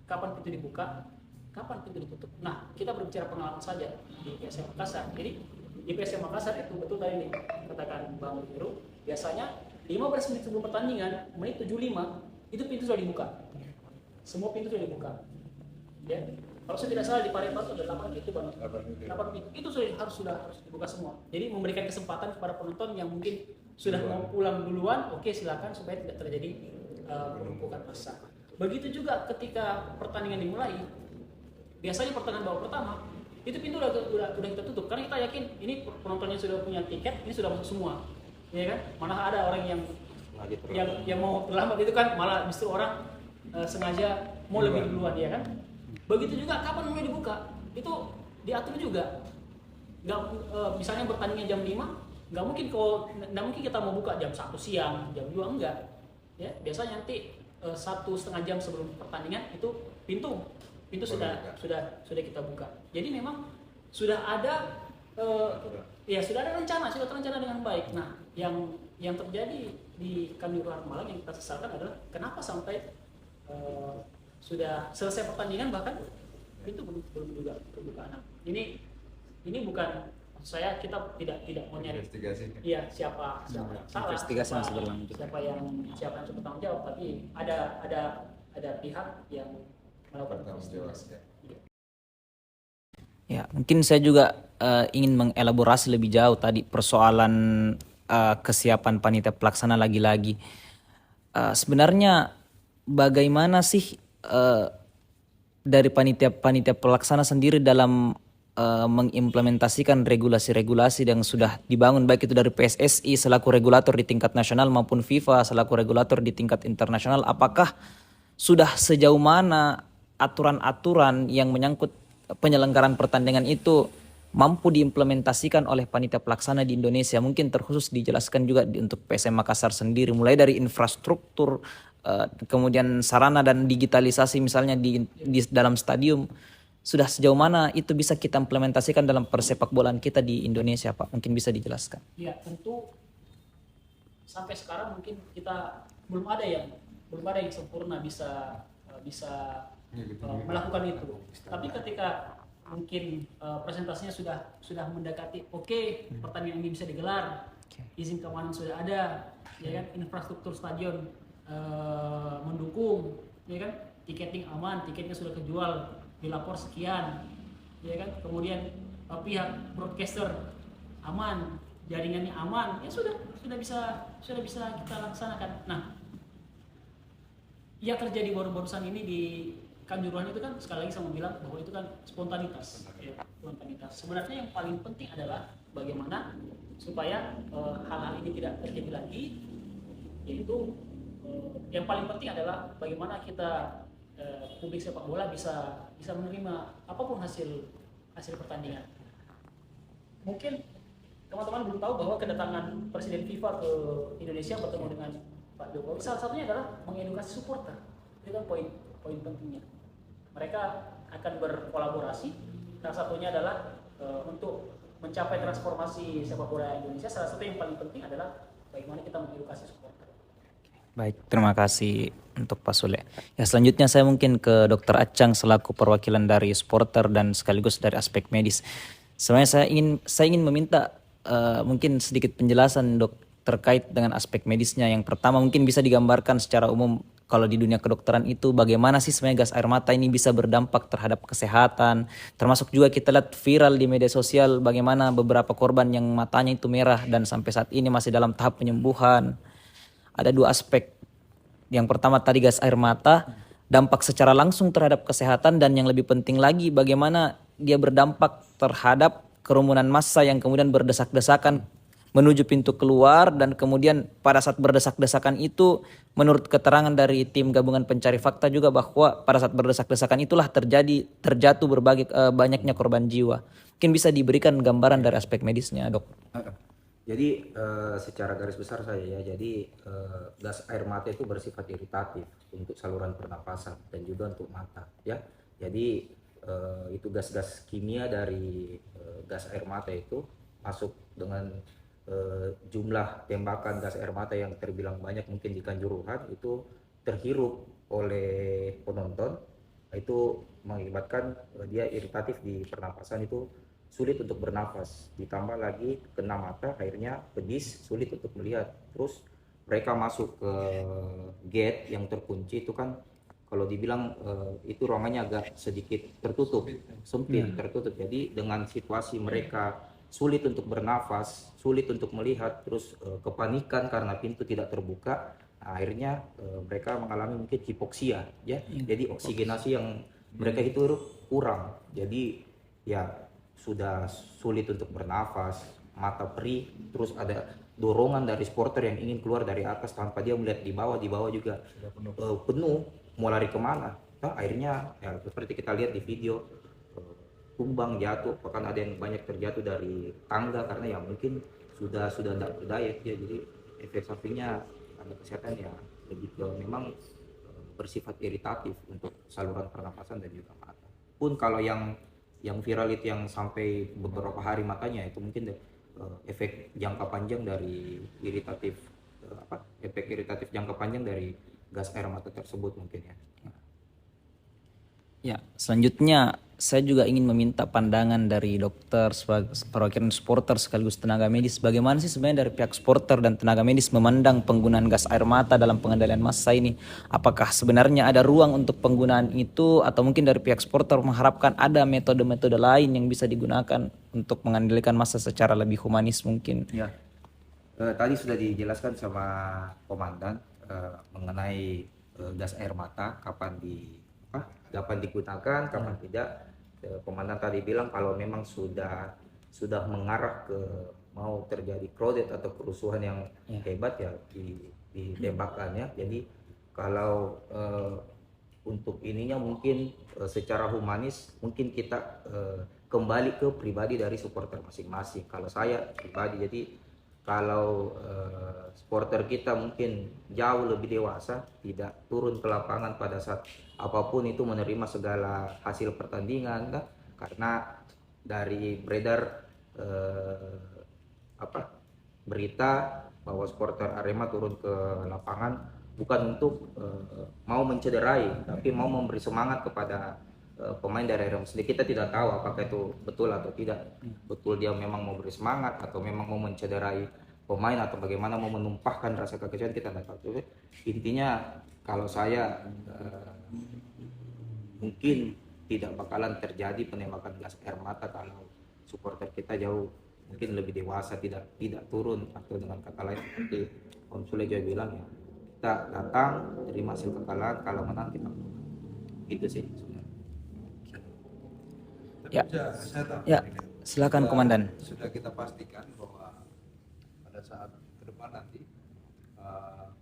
kapan pintu dibuka, kapan pintu ditutup. Nah, kita berbicara pengalaman saja di PSM Makassar. Jadi di PSM Makassar itu betul tadi nih katakan Bang Heru, biasanya 15 menit sebelum pertandingan, menit 75 itu pintu sudah dibuka. Semua pintu sudah dibuka. Ya. Kalau saya tidak salah di Parepar itu ada 8 pintu, Bang. 8 pintu. Itu harus dibuka semua. Jadi memberikan kesempatan kepada penonton yang mungkin sudah mau pulang duluan, oke, silakan supaya tidak terjadi penumpukan massa. Begitu juga ketika pertandingan dimulai, biasanya pertandingan babak pertama itu pintu udah kita tutup karena kita yakin ini penontonnya sudah punya tiket, ini sudah masuk semua, ya kan? Mana ada orang yang mau terlambat, itu kan malah justru orang sengaja mau lebih duluan, ya kan? Begitu juga kapan mulai dibuka itu diatur juga. Nggak, misalnya pertandingan jam 5, nggak mungkin kita mau buka jam 1 siang, jam 2, enggak, ya. Biasanya nanti 1,5 jam sebelum pertandingan itu pintu sudah kita buka. Jadi memang sudah ada sudah ada rencana, sudah terencana dengan baik. Nah, yang terjadi di Kanjuruhan Malang yang kita sesalkan adalah kenapa sampai sudah selesai pertandingan bahkan pintu belum juga terbuka. Nah, ini bukan saya kita tidak mau nyari Investigasi. iya siapa yang salah, Investigasi masih berlanjut. siapa yang bertanggung jawab, tapi ada pihak yang melakukan Bertanggung jawab, investigasi. ya. Iya. Ya, mungkin saya juga ingin mengelaborasi lebih jauh tadi persoalan kesiapan panitia pelaksana lagi-lagi. Sebenarnya bagaimana sih dari panitia pelaksana sendiri dalam mengimplementasikan regulasi-regulasi yang sudah dibangun baik itu dari PSSI selaku regulator di tingkat nasional maupun FIFA selaku regulator di tingkat internasional, apakah sudah sejauh mana aturan-aturan yang menyangkut penyelenggaraan pertandingan itu mampu diimplementasikan oleh panitia pelaksana di Indonesia? Mungkin terkhusus dijelaskan juga untuk PSM Makassar sendiri, mulai dari infrastruktur, kemudian sarana dan digitalisasi misalnya di dalam stadium. Sudah sejauh mana itu bisa kita implementasikan dalam persepak bolaan kita di Indonesia, Pak? Mungkin bisa dijelaskan. Ya, tentu sampai sekarang mungkin kita belum ada yang sempurna bisa melakukan itu. Tapi ketika mungkin presentasinya sudah mendekati pertandingan ini bisa digelar, izin keamanan sudah ada, ya kan, infrastruktur stadion mendukung, ya kan, tiketing aman, tiketnya sudah kejual, dilapor sekian, ya kan, kemudian pihak broadcaster aman, jaringannya aman, ya sudah bisa kita laksanakan. Nah, yang terjadi barusan ini di Kanjuruhan itu kan sekali lagi saya mau bilang bahwa itu kan spontanitas. Ya, spontanitas. Sebenarnya yang paling penting adalah bagaimana supaya hal-hal ini tidak terjadi lagi, yaitu yang paling penting adalah bagaimana kita publik sepak bola bisa menerima apapun hasil pertandingan. Mungkin teman-teman belum tahu bahwa kedatangan Presiden FIFA ke Indonesia bertemu dengan Pak Jokowi salah satunya adalah mengedukasi supporter. Itu kan poin pentingnya. Mereka akan berkolaborasi. Salah satunya adalah untuk mencapai transformasi sepak bola Indonesia. Salah satu yang paling penting adalah bagaimana kita mengedukasi supporter. Baik, terima kasih untuk Pak Sule. Ya, selanjutnya saya mungkin ke Dr. Acang selaku perwakilan dari supporter dan sekaligus dari aspek medis. Sebenarnya saya ingin meminta mungkin sedikit penjelasan, Dok, terkait dengan aspek medisnya. Yang pertama mungkin bisa digambarkan secara umum kalau di dunia kedokteran itu bagaimana sih sebenarnya gas air mata ini bisa berdampak terhadap kesehatan. Termasuk juga kita lihat viral di media sosial bagaimana beberapa korban yang matanya itu merah dan sampai saat ini masih dalam tahap penyembuhan. Ada dua aspek. Yang pertama tadi gas air mata, dampak secara langsung terhadap kesehatan, dan yang lebih penting lagi bagaimana dia berdampak terhadap kerumunan massa yang kemudian berdesak-desakan menuju pintu keluar, dan kemudian pada saat berdesak-desakan itu menurut keterangan dari tim gabungan pencari fakta juga bahwa pada saat berdesak-desakan itulah terjatuh berbagai banyaknya korban jiwa. Mungkin bisa diberikan gambaran dari aspek medisnya, Dok. Jadi secara garis besar saya ya, jadi gas air mata itu bersifat iritatif untuk saluran pernapasan dan juga untuk mata ya. Jadi itu gas-gas kimia dari gas air mata itu masuk dengan jumlah tembakan gas air mata yang terbilang banyak mungkin di Kanjuruhan itu terhirup oleh penonton, itu mengakibatkan dia iritatif di pernapasan, itu sulit untuk bernafas, ditambah lagi kena mata akhirnya pedis, sulit untuk melihat. Terus mereka masuk ke gate yang terkunci itu kan kalau dibilang itu ruangannya agak sedikit tertutup, sempit, tertutup. Jadi dengan situasi mereka sulit untuk bernafas, sulit untuk melihat, terus kepanikan karena pintu tidak terbuka, akhirnya mereka mengalami mungkin hipoksia ya. Jadi oksigenasi yang mereka itu kurang, jadi ya sudah sulit untuk bernafas, mata perih, terus ada dorongan dari supporter yang ingin keluar dari atas tanpa dia melihat di bawah juga penuh, mau lari kemana. Nah, akhirnya ya seperti kita lihat di video, tumbang, jatuh, bahkan ada yang banyak terjatuh dari tangga karena ya mungkin sudah tidak berdaya ya. Jadi efek sampingnya pada kesehatan ya lebih ke memang bersifat iritatif untuk saluran pernapasan dan juga mata. Pun kalau yang viral itu yang sampai beberapa hari matanya itu mungkin efek jangka panjang dari efek iritatif jangka panjang dari gas air mata tersebut mungkin ya. Ya, selanjutnya saya juga ingin meminta pandangan dari dokter sebagai perwakilan supporter sekaligus tenaga medis. Bagaimana sih sebenarnya dari pihak supporter dan tenaga medis memandang penggunaan gas air mata dalam pengendalian massa ini? Apakah sebenarnya ada ruang untuk penggunaan itu atau mungkin dari pihak supporter mengharapkan ada metode-metode lain yang bisa digunakan untuk mengendalikan massa secara lebih humanis mungkin? Ya, tadi sudah dijelaskan sama komandan mengenai gas air mata kapan digunakan, kapan tidak. Komandan tadi bilang kalau memang sudah mengarah ke mau terjadi crowded atau kerusuhan yang hebat ya ditembakkan ya. Jadi kalau untuk ininya mungkin secara humanis mungkin kita kembali ke pribadi dari supporter masing-masing. Kalau saya pribadi, jadi kalau supporter kita mungkin jauh lebih dewasa, tidak turun ke lapangan pada saat apapun itu menerima segala hasil pertandingan kan? Karena dari beredar berita bahwa supporter Arema turun ke lapangan bukan untuk mau mencederai, tapi mau memberi semangat kepada pemain dari Arema sendiri. Kita tidak tahu apakah itu betul atau tidak. Betul dia memang mau beri semangat atau memang mau mencederai pemain atau bagaimana mau menumpahkan rasa kekecewaan, kita tidak tahu. Intinya kalau saya mungkin tidak bakalan terjadi penembakan gas air mata kalau supporter kita jauh mungkin lebih dewasa, tidak turun, atau dengan kata lain seperti Om Sule juga bilang ya, kita datang terima hasil kekalahan, kalau menang kita menang. Itu sih sebenarnya. Ya. Saya tahu, Ya, silakan komandan. sudah kita pastikan bahwa pada saat ke depan nanti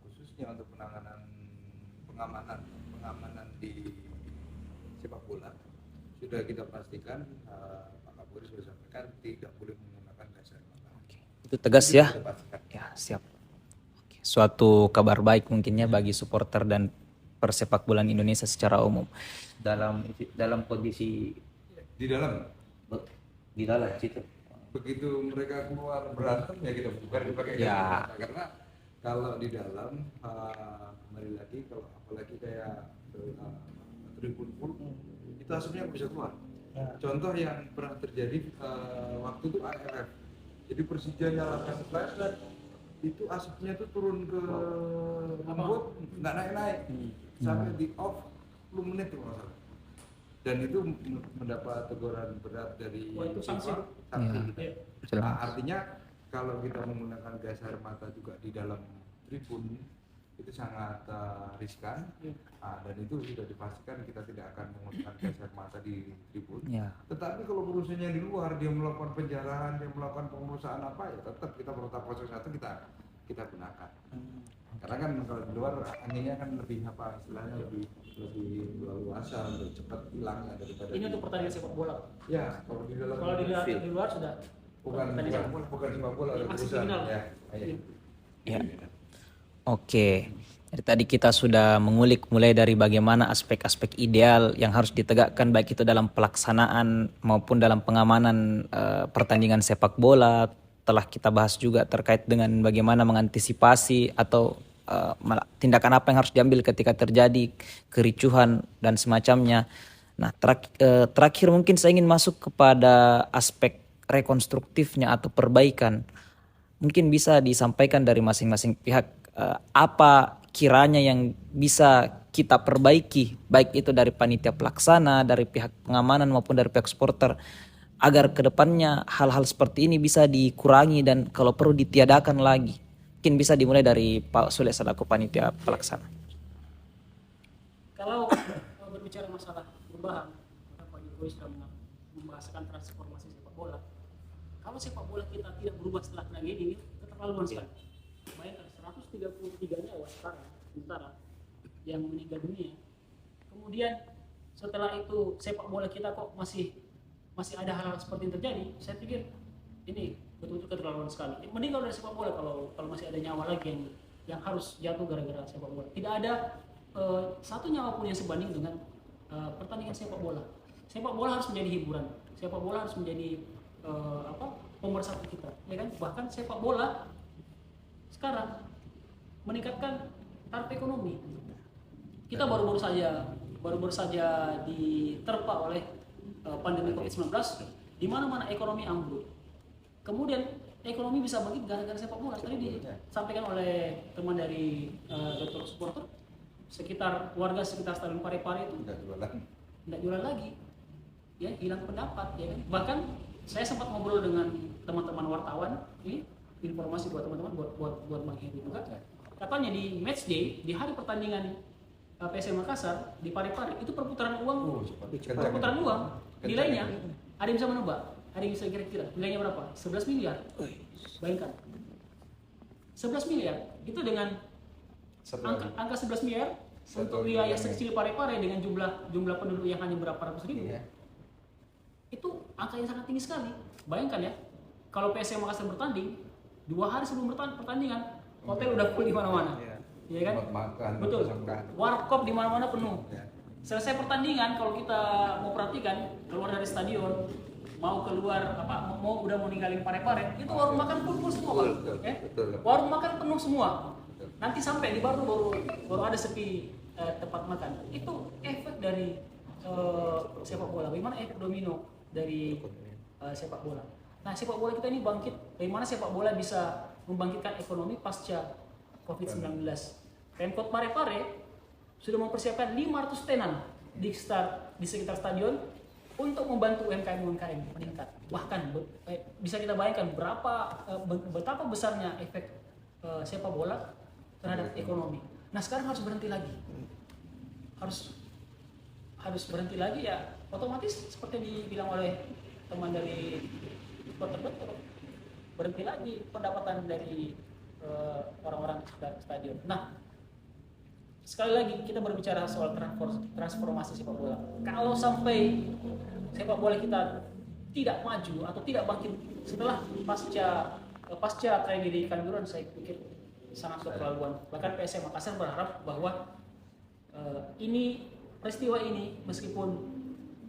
khususnya untuk pengamanan di sepak bola sudah kita pastikan, Pak Kapolri sudah sampaikan tidak boleh menggunakan gas air mata. Itu tegas ya. Kita pastikan. Ya, siap. Oke, suatu kabar baik mungkinnya bagi supporter dan persepak bolaan Indonesia secara umum. Dalam kondisi Di dalam situ. begitu mereka keluar berantem ya kita bukan dipakai gas Ya. air mata. Karena kalau di dalam kembali lagi, kalau apalagi kayak tribun full itu asapnya bisa keluar. Contoh yang pernah terjadi waktu itu ARF, jadi Persija nyalakan flashlight, itu asapnya itu turun ke lembut, nggak naik sampai di off 10 menit tuh kalau nggak salah. Dan itu mendapat teguran berat dari Itu sanksi. FIFA, sanksi kita. Jelas. Nah, artinya kalau kita menggunakan gas air mata juga di dalam tribun itu sangat riskan. Dan itu sudah dipastikan kita tidak akan menggunakan gas air mata di tribun. Ya. Tetapi kalau urusannya di luar, dia melakukan penjarahan, dia melakukan pengurusan apa ya, tetap kita protokol 01 kita gunakan. Karena kan kalau di luar anginnya kan lebih istilahnya lebih luasa, lebih cepat hilangnya daripada Ini untuk pertandingan sepak bola. ya, kalau di dalam Kalau di luar sudah bukan pertandingan sepak bola. sepak bola, ada Aksi urusan kriminal. ya. Ya. Oke. Dari tadi kita sudah mengulik mulai dari bagaimana aspek-aspek ideal yang harus ditegakkan baik itu dalam pelaksanaan maupun dalam pengamanan pertandingan sepak bola. Telah kita bahas juga terkait dengan bagaimana mengantisipasi atau tindakan apa yang harus diambil ketika terjadi kericuhan dan semacamnya. Nah, terakhir mungkin saya ingin masuk kepada aspek rekonstruktifnya atau perbaikan. Mungkin bisa disampaikan dari masing-masing pihak apa kiranya yang bisa kita perbaiki, baik itu dari panitia pelaksana, dari pihak pengamanan maupun dari pihak supporter, agar kedepannya hal-hal seperti ini bisa dikurangi dan kalau perlu ditiadakan lagi. Mungkin bisa dimulai dari Pak Sule selaku panitia pelaksana. Kalau berbicara masalah perubahan, maka Pak Jokowi sudah membahasakan transformasi sepak bola. Kalau sepak bola kita tidak berubah setelah tragedi ini, keterlaluan sekali. Bayangkan 133 nyawa sementara yang meninggal dunia. Kemudian setelah itu sepak bola kita kok masih ada hal-hal seperti yang terjadi. Saya pikir ini betul-betul keterlaluan sekali. Mending kalau dari sepak bola, kalau masih ada nyawa lagi yang harus jatuh gara-gara sepak bola. Tidak ada satu nyawa pun yang sebanding dengan pertandingan sepak bola. Sepak bola harus menjadi hiburan. Sepak bola harus menjadi pemersatu kita, ya kan? Bahkan sepak bola sekarang meningkatkan taraf ekonomi. Kita baru-baru saja baru-baru saja diterpa oleh pandemi COVID-19, di mana-mana ekonomi ambruk. Kemudian ekonomi bisa bangkit gara-gara sepak bola. Tadi disampaikan oleh teman dari Dr. Supporter, warga sekitar Stadion Parepare itu tidak jualan lagi, ya, hilang pendapat, ya kan. Bahkan saya sempat ngobrol dengan teman-teman wartawan, ini informasi buat teman-teman, buat Bang Heru juga. Katanya di match day, di hari pertandingan PSM Makassar di Parepare itu perputaran uang, nilainya ada yang bisa menebak, ada yang bisa kira-kira nilainya berapa? 11 miliar. Bayangkan, 11 miliar itu dengan angka 11 miliar untuk wilayah sekecil Parepare dengan jumlah penduduk yang hanya berapa ratus ribu. Itu angka yang sangat tinggi sekali. Bayangkan ya, kalau PSM Makassar bertanding 2 hari sebelum pertandingan, hotel udah full di mana-mana. Ya kan? Betul. Warkop di mana-mana penuh. Selesai pertandingan, kalau kita mau perhatikan, keluar dari stadion, mau udah ninggalin Parepare, itu warung makan full semua, Bang. Warung makan penuh semua. Nanti sampai di baru ada sepi tempat makan. Itu efek dari sepak bola. Bagaimana efek domino dari sepak bola? Nah, sepak bola kita ini bangkit. Bagaimana sepak bola bisa membangkitkan ekonomi pasca COVID-19? Pemkot Parepare sudah mempersiapkan 500 tenan di sekitar stadion untuk membantu UMKM meningkat. Bahkan bisa kita bayangkan betapa besarnya efek sepak bola terhadap ekonomi. Nah, sekarang harus berhenti lagi. Harus berhenti lagi, ya, otomatis seperti dibilang oleh teman dari dokter, berhenti lagi pendapatan dari orang-orang di sekitar stadion. Nah, sekali lagi kita berbicara soal transformasi sepak bola. Kalau sampai sepak bola kita tidak maju atau tidak bangkit setelah pasca tragedi Kanjuruhan, saya pikir sangat keterlaluan. Bahkan PSM Makassar berharap bahwa peristiwa ini meskipun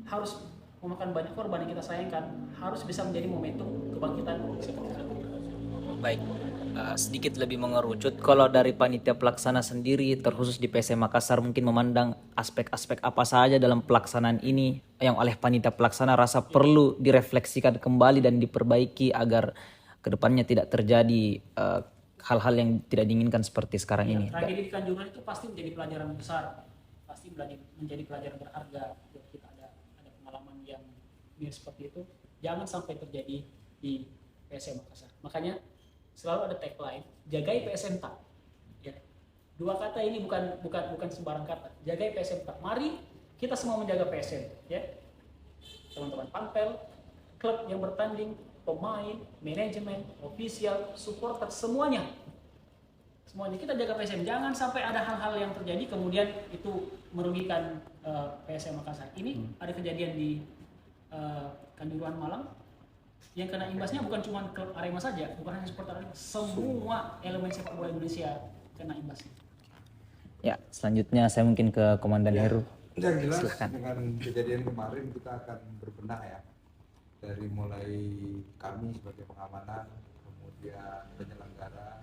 harus memakan banyak korban yang kita sayangkan, harus bisa menjadi momentum kebangkitan sepak bola. Baik, sedikit lebih mengerucut, kalau dari panitia pelaksana sendiri, terkhusus di PSM Makassar, mungkin memandang aspek-aspek apa saja dalam pelaksanaan ini yang oleh panitia pelaksana rasa perlu direfleksikan kembali dan diperbaiki agar kedepannya tidak terjadi hal-hal yang tidak diinginkan seperti sekarang ini. Tragedi di Kanjuruhan itu pasti menjadi pelajaran besar, pasti menjadi pelajaran berharga buat kita. Ada pengalaman yang seperti itu, jangan sampai terjadi di PSM Makassar. Makanya selalu ada tagline, jagai PSM tak. Ya. 2 kata ini bukan sembarang kata. Jagai PSM tak. Mari kita semua menjaga PSM, ya. Teman-teman Pampel, klub yang bertanding, pemain, manajemen, official, supporter, semuanya kita jaga PSM. Jangan sampai ada hal-hal yang terjadi kemudian itu merugikan PSM Makassar. Ini ada kejadian di Kanjuruhan Malang yang kena imbasnya bukan cuma klub Arema saja, bukan hanya supporter Arema, semua elemen sepak bola Indonesia kena imbasnya. Ya, selanjutnya saya mungkin ke Komandan Heru. Yang jelas Silakan. dengan kejadian kemarin kita akan berbenah, ya, dari mulai kami sebagai pengamanan, kemudian penyelenggara,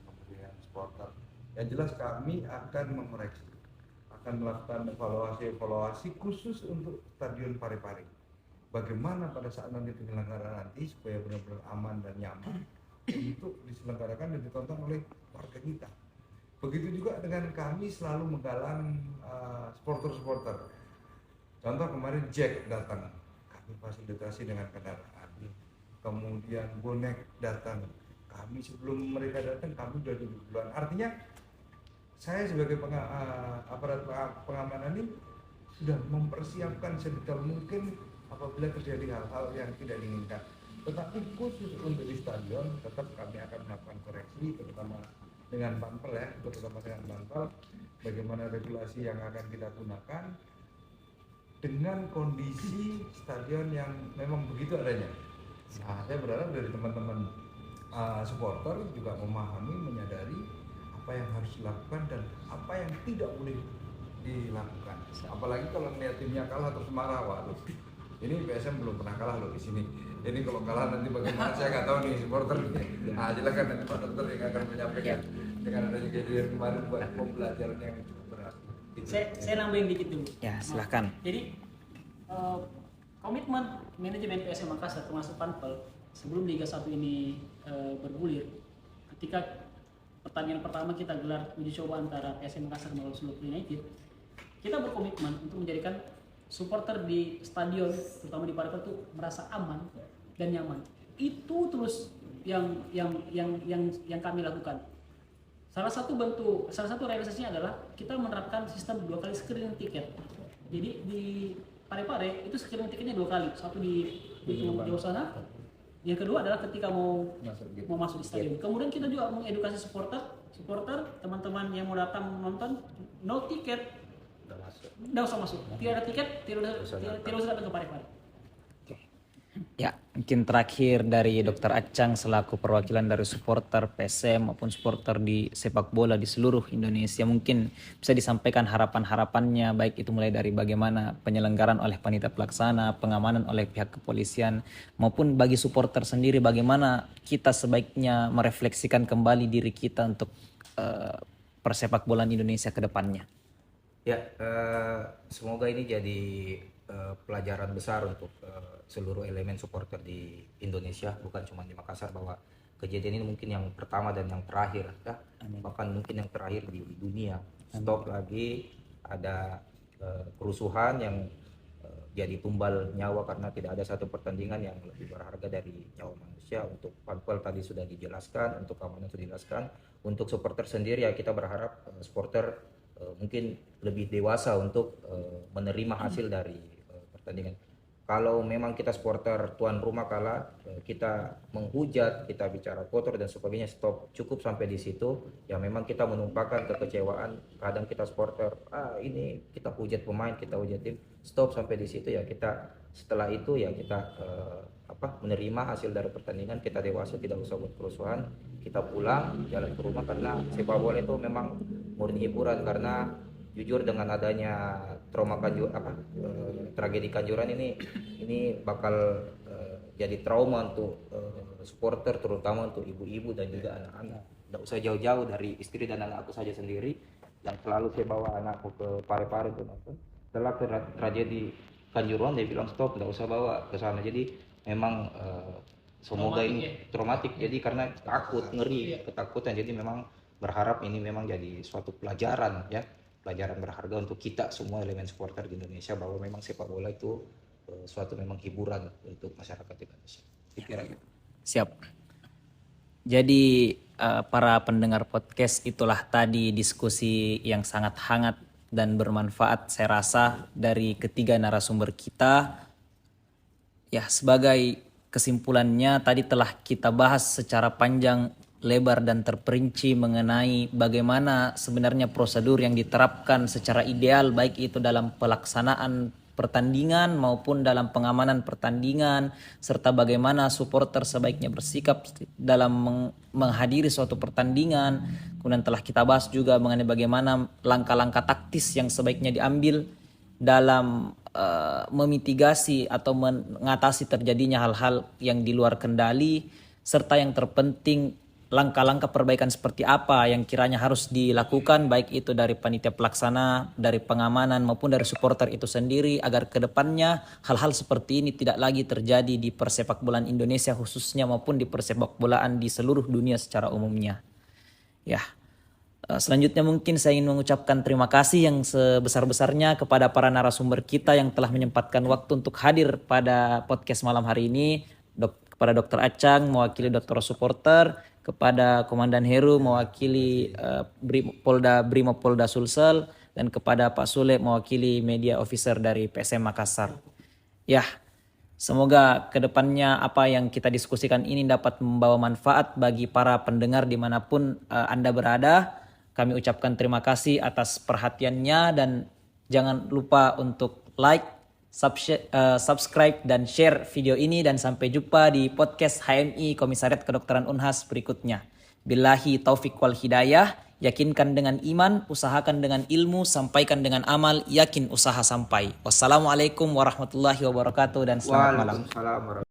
kemudian supporter. Yang jelas kami akan mengoreksi, akan melakukan evaluasi khusus untuk Stadion Parepare. Bagaimana pada saat nanti penyelenggara nanti supaya benar-benar aman dan nyaman untuk diselenggarakan dan ditonton oleh warga kita. Begitu juga dengan kami selalu menggalang supporter-supporter. Contoh kemarin Jack datang, kami fasilitasi dengan kendaraan. Kemudian bonek datang, kami sebelum mereka datang kami sudah duluan. Artinya saya sebagai aparat pengamanan ini sudah mempersiapkan sedetail mungkin apabila terjadi hal-hal yang tidak diinginkan. Tetapi khusus untuk di stadion tetap kami akan melakukan koreksi, terutama dengan Pampel, ya, bagaimana regulasi yang akan kita gunakan dengan kondisi stadion yang memang begitu adanya. Nah, saya berharap dari teman-teman supporter juga memahami, menyadari apa yang harus dilakukan dan apa yang tidak boleh dilakukan. Apalagi kalau melihat timnya kalah terus marah, waduh. Ini PSM belum pernah kalah loh di sini. Ini kalau kalah nanti bagaimana saya nggak tahu nih supporter. Nah, silakan nanti Pak Dokter yang akan menyampaikan dengan adanya kejadian kemarin buat pembelajaran yang cukup berarti. Saya nambahin dikit dulu. Ya, silahkan. Jadi komitmen manajemen PSM Makassar termasuk Panpel sebelum Liga 1 ini bergulir, ketika pertandingan pertama kita gelar uji coba antara PSM Makassar melawan Solo United, kita berkomitmen untuk menjadikan supporter di stadion, terutama di Parepare itu merasa aman dan nyaman. Itu terus yang kami lakukan. Salah satu realisasinya adalah kita menerapkan sistem 2 kali screening tiket. Jadi di Parepare itu screening tiketnya 2 kali, satu di jauh sana. Yang kedua adalah ketika mau masuk di stadion. Kemudian kita juga mengedukasi supporter teman-teman yang mau datang menonton, no tiket, udah usah masuk. Tidak ada tiket, tidak usah datang ke Parepare. Ya, mungkin terakhir dari Dr. Acang selaku perwakilan dari supporter PSM maupun supporter di sepak bola di seluruh Indonesia, mungkin bisa disampaikan harapan-harapannya, baik itu mulai dari bagaimana penyelenggaraan oleh panitia pelaksana, pengamanan oleh pihak kepolisian, maupun bagi supporter sendiri bagaimana kita sebaiknya merefleksikan kembali diri kita untuk persepak bolaan Indonesia ke depannya. Ya, semoga ini jadi pelajaran besar untuk seluruh elemen supporter di Indonesia, bukan cuma di Makassar, bahwa kejadian ini mungkin yang pertama dan yang terakhir, ya. Bahkan mungkin yang terakhir di dunia. Stop lagi ada kerusuhan yang jadi tumbal nyawa, karena tidak ada satu pertandingan yang lebih berharga dari nyawa manusia. Untuk Panpel tadi sudah dijelaskan, untuk keamanan sudah dijelaskan. Untuk supporter sendiri ya kita berharap supporter mungkin lebih dewasa untuk menerima hasil dari pertandingan. Kalau memang kita supporter tuan rumah kalah, kita menghujat, kita bicara kotor dan sebagainya, stop, cukup sampai di situ. Ya memang kita menumpahkan kekecewaan, kadang kita supporter ini kita hujat pemain, kita hujat tim, stop sampai di situ. Ya kita setelah itu ya kita menerima hasil dari pertandingan, kita dewasa, tidak usah buat kerusuhan, kita pulang jalan ke rumah, karena sepak bola itu memang murni hiburan. Karena jujur dengan adanya trauma tragedi Kanjuran ini bakal jadi trauma untuk supporter, terutama untuk ibu-ibu dan juga anak-anak. Tidak usah jauh-jauh dari istri dan anak aku saja sendiri yang selalu saya bawa anakku ke Parepare untuk nonton. Setelah tragedi Kanjuruhan dia bilang stop, tidak usah bawa ke sana. Jadi memang semoga ini traumatik. Jadi karena takut, ngeri, ketakutan. Jadi memang berharap ini memang jadi suatu pelajaran, ya, pelajaran berharga untuk kita semua elemen supporter di Indonesia, bahwa memang sepak bola itu suatu memang hiburan untuk masyarakat Indonesia. Kira gitu. Siap. Jadi para pendengar podcast, itulah tadi diskusi yang sangat hangat dan bermanfaat saya rasa dari ketiga narasumber kita. Ya, sebagai kesimpulannya tadi telah kita bahas secara panjang, lebar dan terperinci mengenai bagaimana sebenarnya prosedur yang diterapkan secara ideal, baik itu dalam pelaksanaan pertandingan maupun dalam pengamanan pertandingan, serta bagaimana supporter sebaiknya bersikap dalam menghadiri suatu pertandingan. Kemudian telah kita bahas juga mengenai bagaimana langkah-langkah taktis yang sebaiknya diambil dalam memitigasi atau mengatasi terjadinya hal-hal yang di luar kendali, serta yang terpenting langkah-langkah perbaikan seperti apa yang kiranya harus dilakukan, baik itu dari panitia pelaksana, dari pengamanan maupun dari supporter itu sendiri, agar kedepannya hal-hal seperti ini tidak lagi terjadi di persepak bolaan Indonesia khususnya maupun di persepak bolaan di seluruh dunia secara umumnya. Ya, selanjutnya mungkin saya ingin mengucapkan terima kasih yang sebesar-besarnya kepada para narasumber kita yang telah menyempatkan waktu untuk hadir pada podcast malam hari ini. Kepada Dr. Acang mewakili Dokter Supporter, kepada Komandan Heru mewakili Brimopolda Sulsel, dan kepada Pak Sule mewakili Media Officer dari PSM Makassar. Ya, semoga kedepannya apa yang kita diskusikan ini dapat membawa manfaat bagi para pendengar dimanapun Anda berada. Kami ucapkan terima kasih atas perhatiannya, dan jangan lupa untuk like, subscribe dan share video ini, dan sampai jumpa di podcast HMI Komisariat Kedokteran Unhas berikutnya. Billahi taufik wal hidayah. Yakinkan dengan iman, usahakan dengan ilmu, sampaikan dengan amal, yakin usaha sampai. Wassalamualaikum warahmatullahi wabarakatuh dan selamat malam. Waalaikumsalam warahmatullahi wabarakatuh.